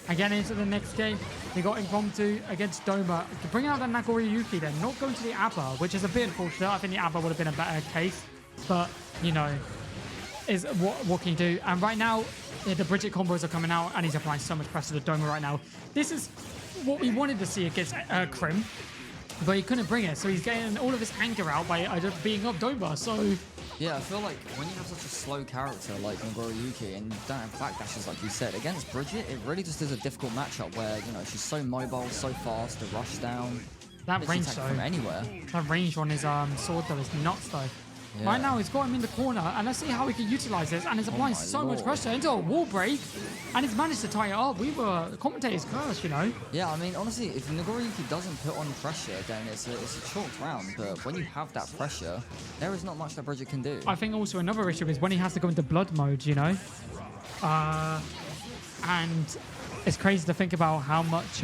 And getting into the next game, we got Impromptu against Doma. Bring out the Nagoriyuki then, not going to the ABBA, which is a bit unfortunate. I think the ABBA would have been a better case. But, you know, is what can you do? And right now, the Bridget combos are coming out, and he's applying so much pressure to Doma right now. This is what we wanted to see against Krim, but he couldn't bring it. So he's getting all of his anger out by just being up Doma. So... yeah, I feel like when you have such a slow character like Nagoriyuki and you don't have backdashes like you said, against Bridget, it really just is a difficult matchup where, you know, she's so mobile, so fast, the rush down. That range though, from anywhere. That range on his sword though is nuts though. Yeah. Right now he's got him in the corner and let's see how he can utilize this, and he's applying so much pressure into a wall break and he's managed to tie it up. The commentators cursed, you know. Yeah, I mean, honestly, if Nagoriyuki doesn't put on pressure, then it's a chalked round, but when you have that pressure, there is not much that Bridget can do. I think also another issue is when he has to go into blood mode, you know. And it's crazy to think about how much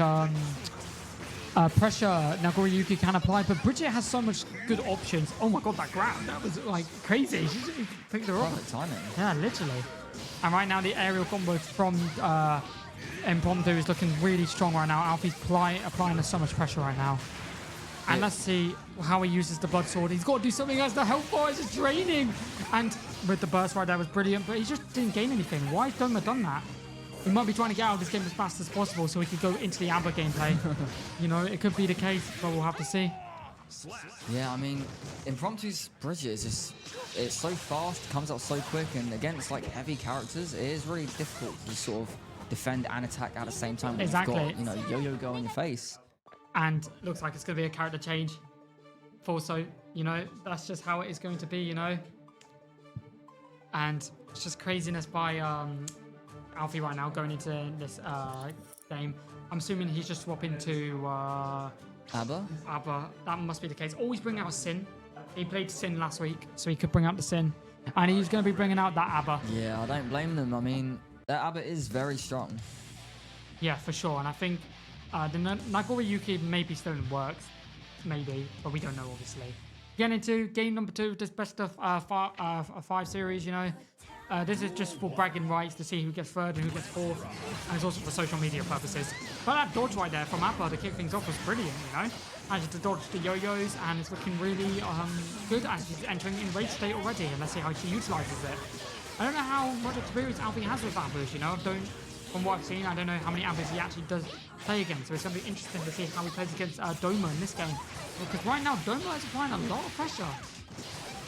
pressure Nagoriyuki can apply, but Bridget has so much good options. Oh my god, that grab, that was like crazy. She just picked her up. Perfect timing. Yeah, literally. And right now the aerial combo from Impromptu is looking really strong right now. Alfie's applying so much pressure right now. And let's see how he uses the blood sword. He's got to do something as the health bar is just draining. And with the burst right there was brilliant, but he just didn't gain anything. Why has Doma done that? He might be trying to get out of this game as fast as possible so he could go into the ABBA gameplay. You know, it could be the case, but we'll have to see. Yeah, I mean, Impromptu's Bridget is just, it's so fast, comes out so quick, and against like heavy characters, it is really difficult to sort of defend and attack at the same time when you've got, you know, Yo-Yo Go in your face. And looks like it's going to be a character change. Also, you know, that's just how it is going to be, you know. And it's just craziness by Alfie right now going into this game. I'm assuming he's just swapping to ABBA? ABBA. That must be the case. Always bring out Sin. He played Sin last week, so he could bring out the Sin. And he's going to be bringing out that ABBA. Yeah, I don't blame them. I mean, that ABBA is very strong. Yeah, for sure. And I think the Nagoriyuki may be still in the works. Maybe, but we don't know, obviously. Getting into game number 2 of this best of 5 series, you know. This is just for bragging rights to see who gets third and who gets fourth, and it's also for social media purposes. But that dodge right there from ABBA to kick things off was brilliant, you know. Managed to dodge the yo-yos, and it's looking really good as she's entering in rage state already, and let's see how she utilizes it. I don't know how much experience Alfie has with ABBAs, you know. From what I've seen, I don't know how many ABBAs he actually does play against, so it's going to be interesting to see how he plays against Doma in this game. Because right now, Doma is applying a lot of pressure.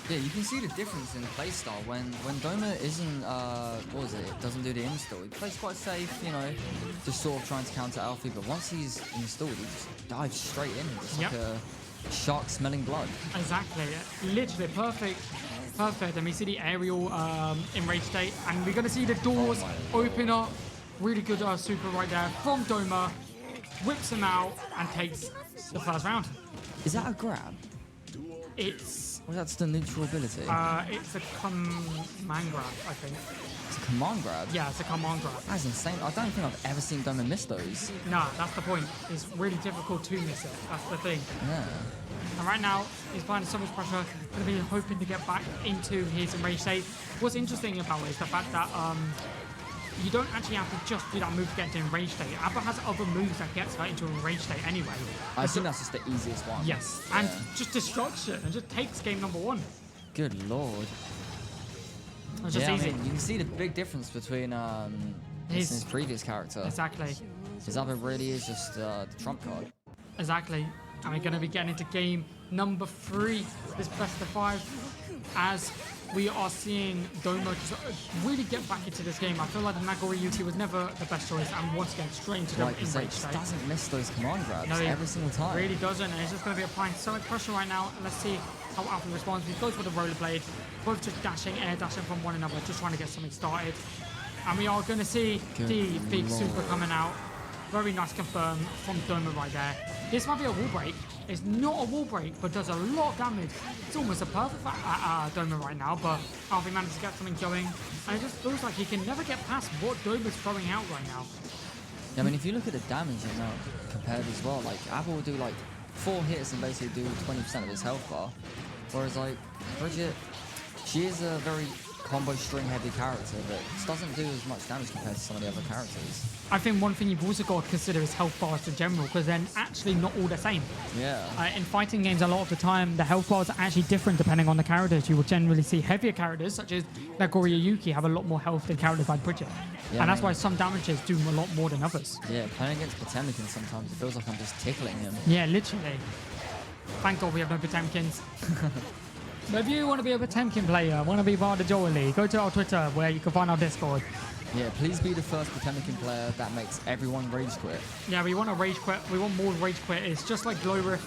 Yeah, you can see the difference in playstyle when Doma isn't, doesn't do the install. He plays quite safe, you know, just sort of trying to counter Alfie, but once he's installed, he just dives straight in, just like a shark smelling blood. Exactly, literally perfect. And we see the aerial in rage state, and we're going to see the doors open up. Really good super right there from Doma, whips him out, and takes the first round. Is that a grab? Or that's the neutral ability? It's a command grab, I think. It's a command grab? Yeah, it's a command grab. That's insane. I don't think I've ever seen Doma miss those. Nah, that's the point. It's really difficult to miss it. That's the thing. Yeah. And right now, he's applying so much pressure. Going to be hoping to get back into his enraged state. What's interesting about it is the fact that you don't actually have to just do that move to get into enraged state. ABBA has other moves that gets her into enraged state anyway. I think that's just the easiest one. Yes, and just destruction, and just takes game number 1. Good lord. It's just easy. I mean, you can see the big difference between his previous character. Exactly. His other really is just the trump card. Exactly. And we're going to be getting into game number 3, this best of 5, as we are seeing Doma just really get back into this game. I feel like the Nagoriyuki was never the best choice, and once again, straight into the enraged state. He doesn't miss those command grabs every single time. Really doesn't, and he's just going to be applying so much pressure right now. And let's see how Alfie responds. He goes for the rollerblade, both just air dashing from one another, just trying to get something started. And we are going to see the big super coming out. Very nice confirm from Doma right there. This might be a wall break. It's not a wall break, but does a lot of damage. It's almost a perfect Doma right now, but Alfie managed to get something going. And it just feels like he can never get past what Doma's throwing out right now. Yeah, I mean, if you look at the damage amount compared as well, like Apple will do like 4 hits and basically do 20% of his health bar. Whereas like Bridget, she is a very combo string heavy character that just doesn't do as much damage compared to some of the other characters. I think one thing you've also got to consider is health bars in general, because they're actually not all the same. Yeah. In fighting games, a lot of the time, the health bars are actually different depending on the characters. You will generally see heavier characters, such as Nagoria Yuki, have a lot more health than characters like Bridget. Yeah, and that's why some damages do a lot more than others. Yeah, playing against Potemkin sometimes it feels like I'm just tickling him. Yeah, literally. Thank God we have no Potemkins. But if you want to be a Potemkin player, want to be part of the Joel League, go to our Twitter where you can find our Discord. Yeah, please be the first Potemkin player that makes everyone rage quit. Yeah, we want to rage quit. We want more rage quit. It's just like Glow Rift.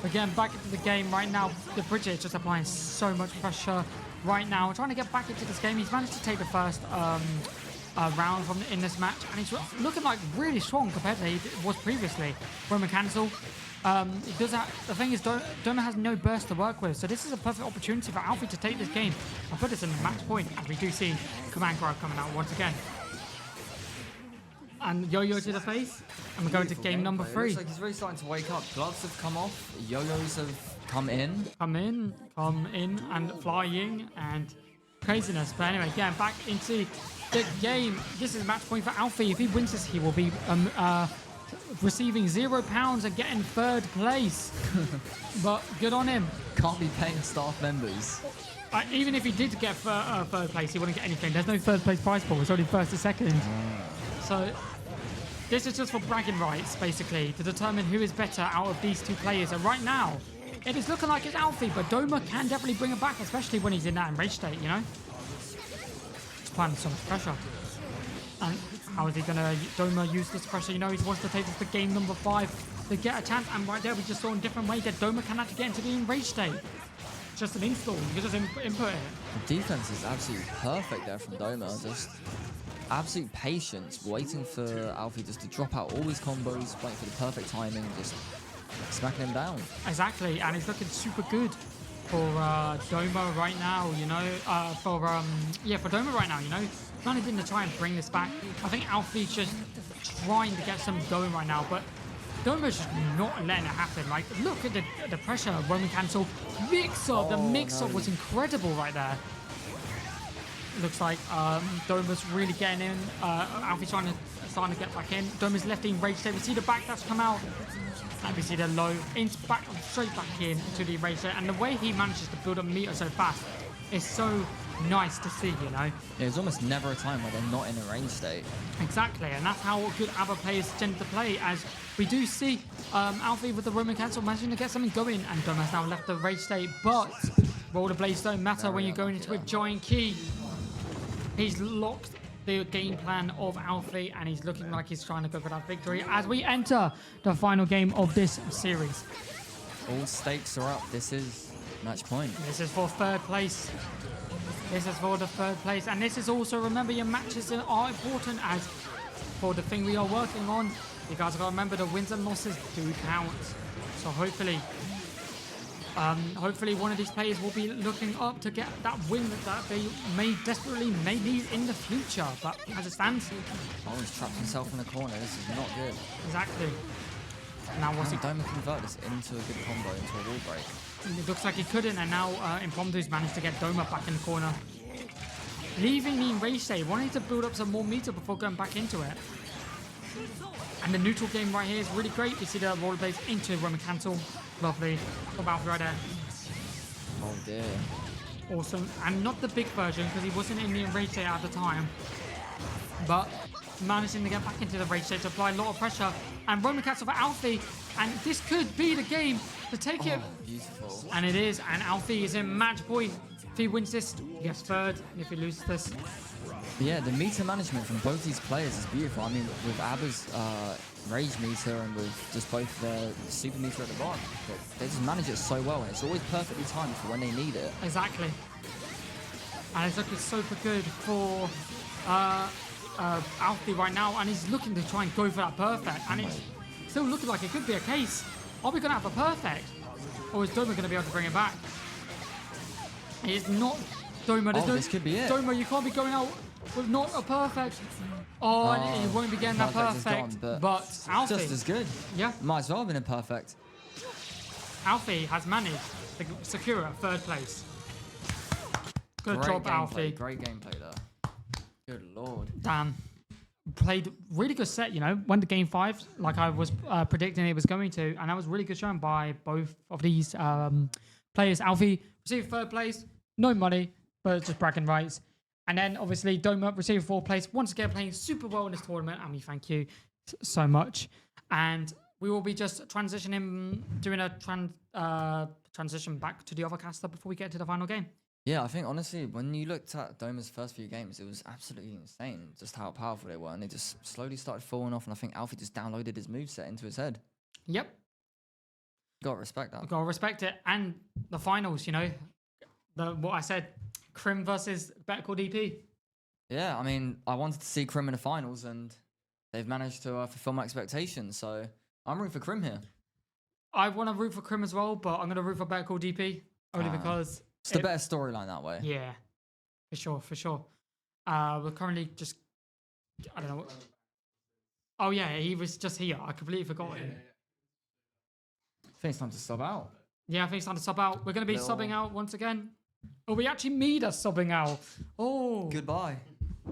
Again, back into the game right now. The Bridget is just applying so much pressure right now. Trying to get back into this game. He's managed to take the first round in this match, and he's looking like really strong compared to he was previously. Roman cancel. He does that. The thing is, Doma has no burst to work with, so this is a perfect opportunity for Alfie to take this game and put us in match point, as we do see Command Grab coming out once again. And Yo-Yo to the face, and we're going to game number 3. Looks like he's really starting to wake up. Gloves have come off, yo-yos have come in. Come in, and flying, and craziness. But anyway, getting back into the game. This is match point for Alfie. If he wins this, he will be receiving £0 and getting 3rd place. But good on him. Can't be paying staff members. Even if he did get 3rd place, he wouldn't get anything. There's no 3rd place prize pool. It's only 1st to 2nd. So this is just for bragging rights, basically, to determine who is better out of these 2 players. And right now, it is looking like it's Alfie, but Doma can definitely bring it back, especially when he's in that enraged state, you know? It's applying so much pressure. And how is he going to Doma use this pressure? You know, he wants to take this to game number 5 to get a chance. And right there, we just saw in a different way that Doma can actually get into the enraged state. It's just an install. You can just input it. The defense is absolutely perfect there from Doma. Just absolute patience, waiting for Alfie just to drop out all his combos, waiting for the perfect timing, just smacking him down. Exactly, and it's looking super good for Doma right now, you know. For Doma right now, you know. Managing to try and bring this back. I think Alfie's just trying to get something going right now, but Doma's just not letting it happen. Like, look at the pressure. Roman cancel. Mix-up. The mix-up was incredible right there. Looks like Doma's really getting in. Alfie's starting to get back in. Doma's left in rage state. We see the backdash come out. And we see the low. Straight back in to the rage state. And the way he manages to build up meter so fast is so nice to see, you know. Yeah, there's almost never a time where they're not in a range state. Exactly, and that's how good other players tend to play, as we do see Alfie with the Roman cancel managing to get something going, and Dom has now left the rage state, but rollerblades don't matter when you're going into a giant key. He's locked the game plan of Alfie, and he's looking like he's trying to go for that victory as we enter the final game of this series. All stakes are up. This is match point. This is for 3rd place. This is for the 3rd place, and this is also, remember, your matches are important, as for the thing we are working on. You guys got to remember the wins and losses do count. So hopefully one of these players will be looking up to get that win that they may desperately need in the future. But as it stands, Oh, he's trapped himself in the corner. This is not good. exactly. Now what's he? Doma convert this into a good combo, into a wall break. It looks like he couldn't, and now Impromptu's managed to get Doma back in the corner. Leaving the enraged state, wanting to build up some more meter before going back into it. And the neutral game right here is really great. You see the rollerblades into Roman cancel. Lovely. From Alfie right there. Oh dear. Awesome. And not the big version, because he wasn't in the enraged state at the time. But managing to get back into the rage state to apply a lot of pressure. And Roman cancel for Alfie. And this could be the game to take it. Beautiful. And it is. And Alfie is in match point. If he wins this, he gets 3rd. If he loses this. Yeah, the meter management from both these players is beautiful. I mean, with Abba's rage meter and with just both their super meter at the bottom, they just manage it so well, and it's always perfectly timed for when they need it. Exactly. And it's looking super good for Alfie right now, and he's looking to try and go for that perfect, and it's still looking like it could be a case. Are we going to have a perfect? Or is Doma going to be able to bring it back? It's not Doma. This could be it. Doma, you can't be going out with not a perfect. Oh, and you won't be getting that Perfect is perfect. gone, but Alfie, just as good. yeah, Might as well have been a perfect. Alfie has managed to secure a 3rd place. Good Great job, gameplay, Alfie. Great gameplay there. Good lord. Damn. Played really good set, went to game 5 like I was predicting it was going to, and that was really good showing by both of these players. Alfie received 3rd place, no money, but just bragging rights. And then obviously Doma received 4th place, once again playing super well in this tournament, and we thank you so much. And we will be just transitioning, doing a transition back to the other caster before we get to the final game. Yeah, I think honestly, when you looked at Doma's first few games, it was absolutely insane just how powerful they were, and they just slowly started falling off. And I think Alfie just downloaded his moveset into his head. Yep. Gotta respect that. Gotta respect it. And the finals, what I said, Crim versus Better Call DP. Yeah, I mean, I wanted to see Crim in the finals, and they've managed to fulfill my expectations. So I'm rooting for Crim here. I want to root for Crim as well, but I'm going to root for Better Call DP only because it's the better storyline that way. Yeah, for sure. We're currently just, I don't know. Oh yeah, he was just here. I completely forgot him. I think it's time to sub out. Yeah, I think it's time to sub out. We're going to be subbing out once again. Oh, we actually made us subbing out. Oh. Goodbye.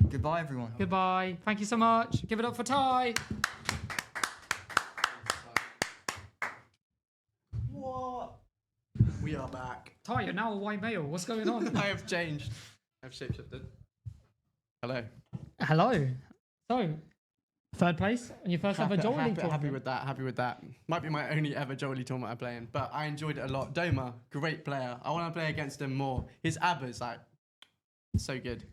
Goodbye, everyone. Goodbye. Thank you so much. Give it up for Ty. What? We are back. Ty, you're now a white male. What's going on? I have changed. I've shapeshifted. Hello. Hello. So, 3rd place on your first ever Joel League tournament. Happy with that. Happy with that. Might be my only ever Joel League tournament I play in, but I enjoyed it a lot. Doma, great player. I want to play against him more. His Abba's like so good.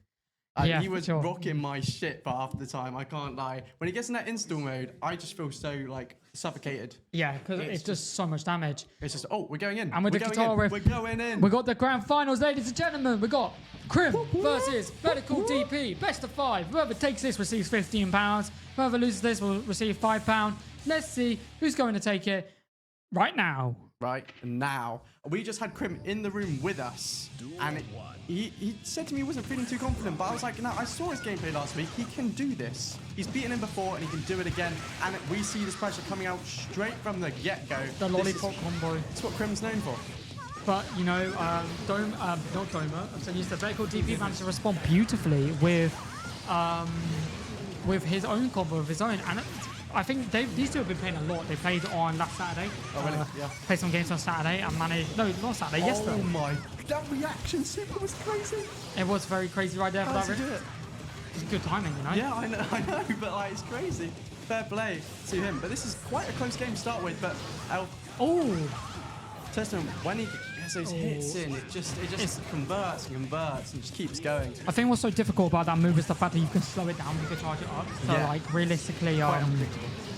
Yeah, he was sure. rocking my shit for half the time. I can't lie. When he gets in that install mode, I just feel so like suffocated. Yeah, because it's just so much damage. It's just we're going in. And with the guitar riff, we're going in. We got the grand finals, ladies and gentlemen. We got Crim versus Better Call DP. Best of 5. Whoever takes this receives £15. Whoever loses this will receive £5. Let's see who's going to take it right now. Right now, we just had Crim in the room with us, and he said to me he wasn't feeling too confident, but I was like, no, I saw his gameplay last week. He can do this. He's beaten him before, and he can do it again. And we see this pressure coming out straight from the get-go. The lollipop combo. That's what Crim's known for. But, not Doma, I'm so used to Better Call DP managed to respond beautifully with his own combo of his own. And I think these two have been playing a lot. They played on last Saturday. Oh, really? Yeah. Played some games on Saturday and managed... No, not Saturday, yesterday. Oh my... That reaction super was crazy. It was very crazy right there. How does he do it? It's good timing, Yeah, I know, but like, it's crazy. Fair play to him. But this is quite a close game to start with, but... Testament, when he gets those hits in, it just converts and just keeps going. I think what's so difficult about that move is the fact that you can slow it down, you can charge it up. So like realistically,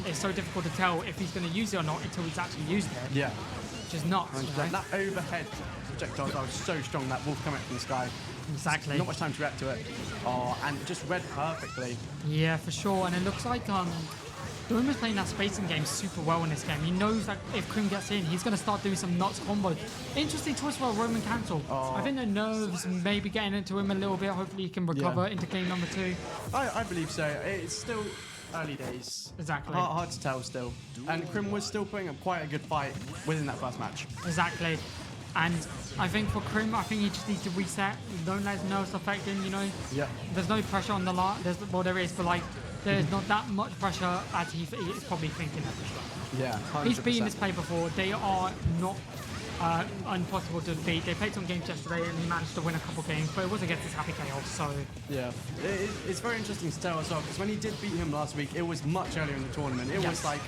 it's so difficult to tell if he's going to use it or not until he's actually used it. Yeah. Which is nuts. That overhead projectile was so strong, that wolf coming from the sky. Exactly. Not much time to react to it. Oh, and just read perfectly. Yeah, for sure. And it looks like Doma's playing that spacing game super well in this game. He knows that if Crim gets in, he's going to start doing some nuts combos. Interesting choice for a Roman cancel. I think the nerves maybe getting into him a little bit. Hopefully he can recover into game number 2. I believe so. It's still early days. Exactly. Hard to tell still. And Crim was still putting up quite a good fight within that first match. Exactly. And I think for Crim, I think he just needs to reset. Don't let his nerves affect him, Yeah. There's no pressure on the lot. There is, but like, there's not that much pressure as he is probably thinking at the start. Yeah, 100%. He's beaten this play before. They are not impossible to beat. They played some games yesterday and he managed to win a couple games, but it was against this Happy Chaos, so... Yeah, it's very interesting to tell as well, because when he did beat him last week, it was much earlier in the tournament. It was like...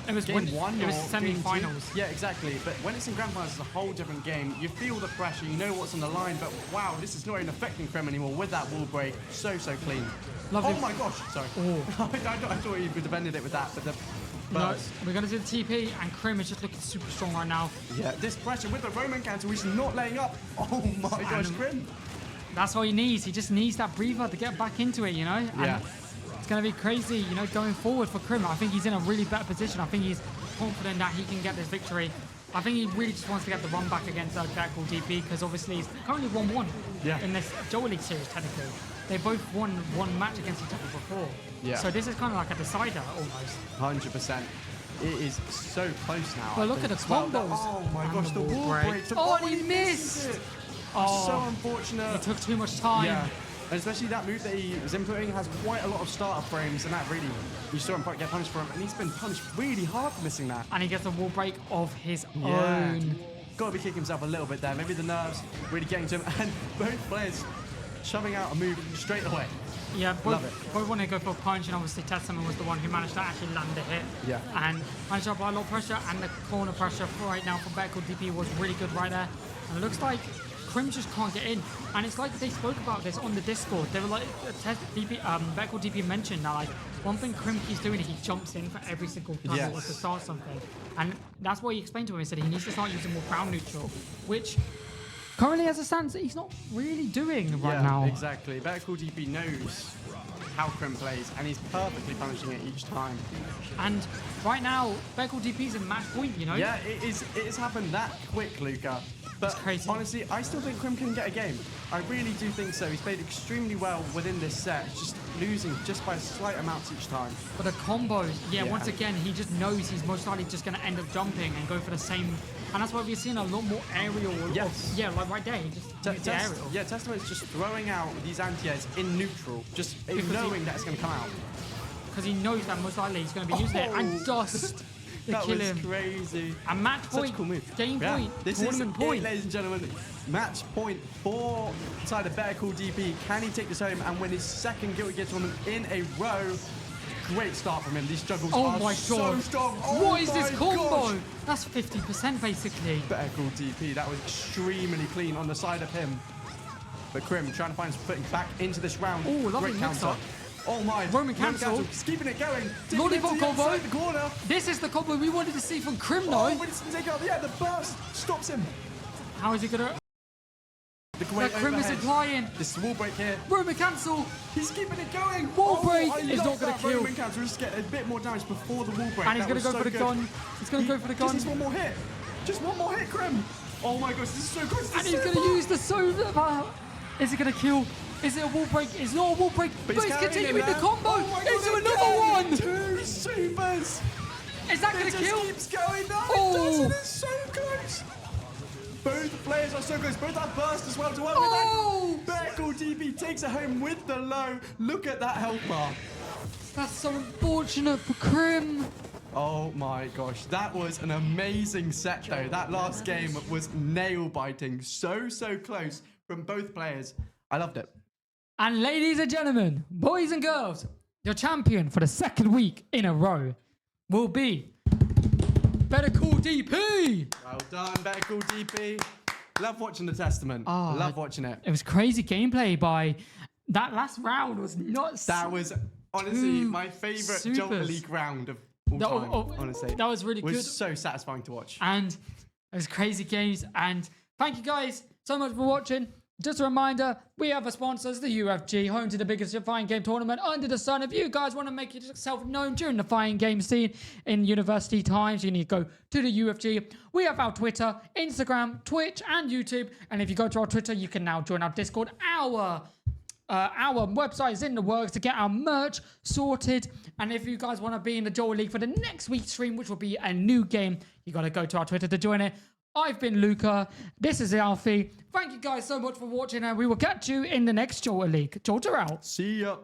It was game 1 it was or semi-finals. Yeah, exactly. But when it's in grand finals, it's a whole different game. You feel the pressure, you know what's on the line, but wow, this is not even affecting Crim anymore with that wall break. So clean. Lovely. Oh my gosh, sorry. I thought you defended it with that, but no, we're going to do the TP, and Crim is just looking super strong right now. Yeah, this pressure with the Roman cancel, he's not laying up. Oh my gosh, Crim. that's all he needs. He just needs that breather to get back into it, you know? Yeah. And it's going to be crazy, you know, going forward for Krim. I think he's in a really better position. I think he's confident that he can get this victory. I think he really just wants to get the run back against Beckle DP because obviously he's currently 1-1 in this Joel League series, technically. They both won one match against each other before. Yeah. So this is kind of like a decider almost. 100%. It is so close now. But look at the combos. Oh my gosh, the wall break. Oh, and he missed. It. Oh, so unfortunate. It took too much time. Yeah. And especially that move that he was inputting has quite a lot of starter frames, and that really, you saw him get punished for him, and he's been punished really hard for missing that. And he gets a wall break of his Yeah. own. Got to be kicking himself a little bit there. Maybe the nerves really getting to him, and both players shoving out a move straight away. Yeah, Love it. both want to go for a punch, and obviously Testament was the one who managed to actually land a hit. Yeah. And managed to apply a lot of pressure, and the corner pressure for right now from Beckle DP was really good right there. And it looks like Krim just can't get in. And it's like they spoke about this on the Discord. They were like, Beckle DP mentioned that like one thing Krim keeps doing, he jumps in for every single time he wants to start something. And that's what he explained to him. He said he needs to start using more ground neutral, which currently as it stands, he's not really doing right now. Exactly. Beckle DP knows how Krim plays, and he's perfectly punishing it each time. And right now, Beckle DP's in match point, you know? Yeah, it has happened that quick, Luca. But crazy. honestly, I still think Krim can get a game. I really do think so. He's played extremely well within this set, just losing just by slight amounts each time. But the combos, once again, he just knows he's most likely just going to end up jumping and go for the same. And that's why we're seeing a lot more aerial. Yes. Like right there, he just used the aerial. Yeah, Testament's just throwing out these anti-airs in neutral, just knowing that it's going to come out. Because he knows that most likely he's going to be using it and dust to That kill was him. crazy. And match Such point, a cool move. game point, this tournament is point. it, ladies and gentlemen. Match point for side of Better Call DP. Can he take this home and win his second Guilty Gear tournament in a row? Great start from him. These juggles are so strong. Oh What is this combo? gosh. That's 50% basically. Better Call DP. That was extremely clean on the side of him. But Krim trying to find his footing back into this round. Oh, lovely Great mix counter. up. Oh my. Roman cancel. He's keeping it going. Taking Lollipop it to the combo. outside the corner. This is the combo we wanted to see from Krim though. Oh, but it's taken out. Yeah, the burst stops him. How is he going to... The great Krim is overhead. applying. This wall break here. Roman cancel. He's keeping it going. Wall break I is love not gonna that kill. Roman cancel. Just get a bit more damage before the wall break. And he's That going to was go for the so gun. He's going to go for the Just gun. needs one more hit. Just one more hit, Krim. Oh my gosh, this is so close. And he's going to use the soda. Is it going to kill? Is it a wall break? It's not a wall break, but he's continuing the combo into another one. Two supers. Is that going It to just kill? keeps going. No, Oh. it doesn't. It's so close. Both players are so close. Both have burst as well to work Oh. with. Beckle DP takes it home with the low. Look at that health bar. That's so unfortunate for Krim. Oh my gosh, that was an amazing set though. That last game was nail biting. So close from both players. I loved it. And ladies and gentlemen, boys and girls, your champion for the second week in a row will be Better Call DP. Well done, Better Call DP. Love watching the Testament. Oh, Love watching it. It was crazy gameplay by that last round was nuts. That was honestly Two my favorite supers. Jolta League round of all That- time. oh, honestly, that was really it was good. so satisfying to watch. And it was crazy games. And thank you guys so much for watching. Just a reminder, we have a sponsors, the UFG, home to the biggest fighting game tournament under the sun. If you guys want to make yourself known during the fighting game scene in university times, you need to go to the UFG. We have our Twitter, Instagram, Twitch, and YouTube. And if you go to our Twitter, you can now join our Discord. Our website is in the works to get our merch sorted. And if you guys want to be in the Joel League for the next week's stream, which will be a new game, you got to go to our Twitter to join it. I've been Luca. This is Alfie. Thank you guys so much for watching, and we will catch you in the next Jolta League. Jolta out. See ya.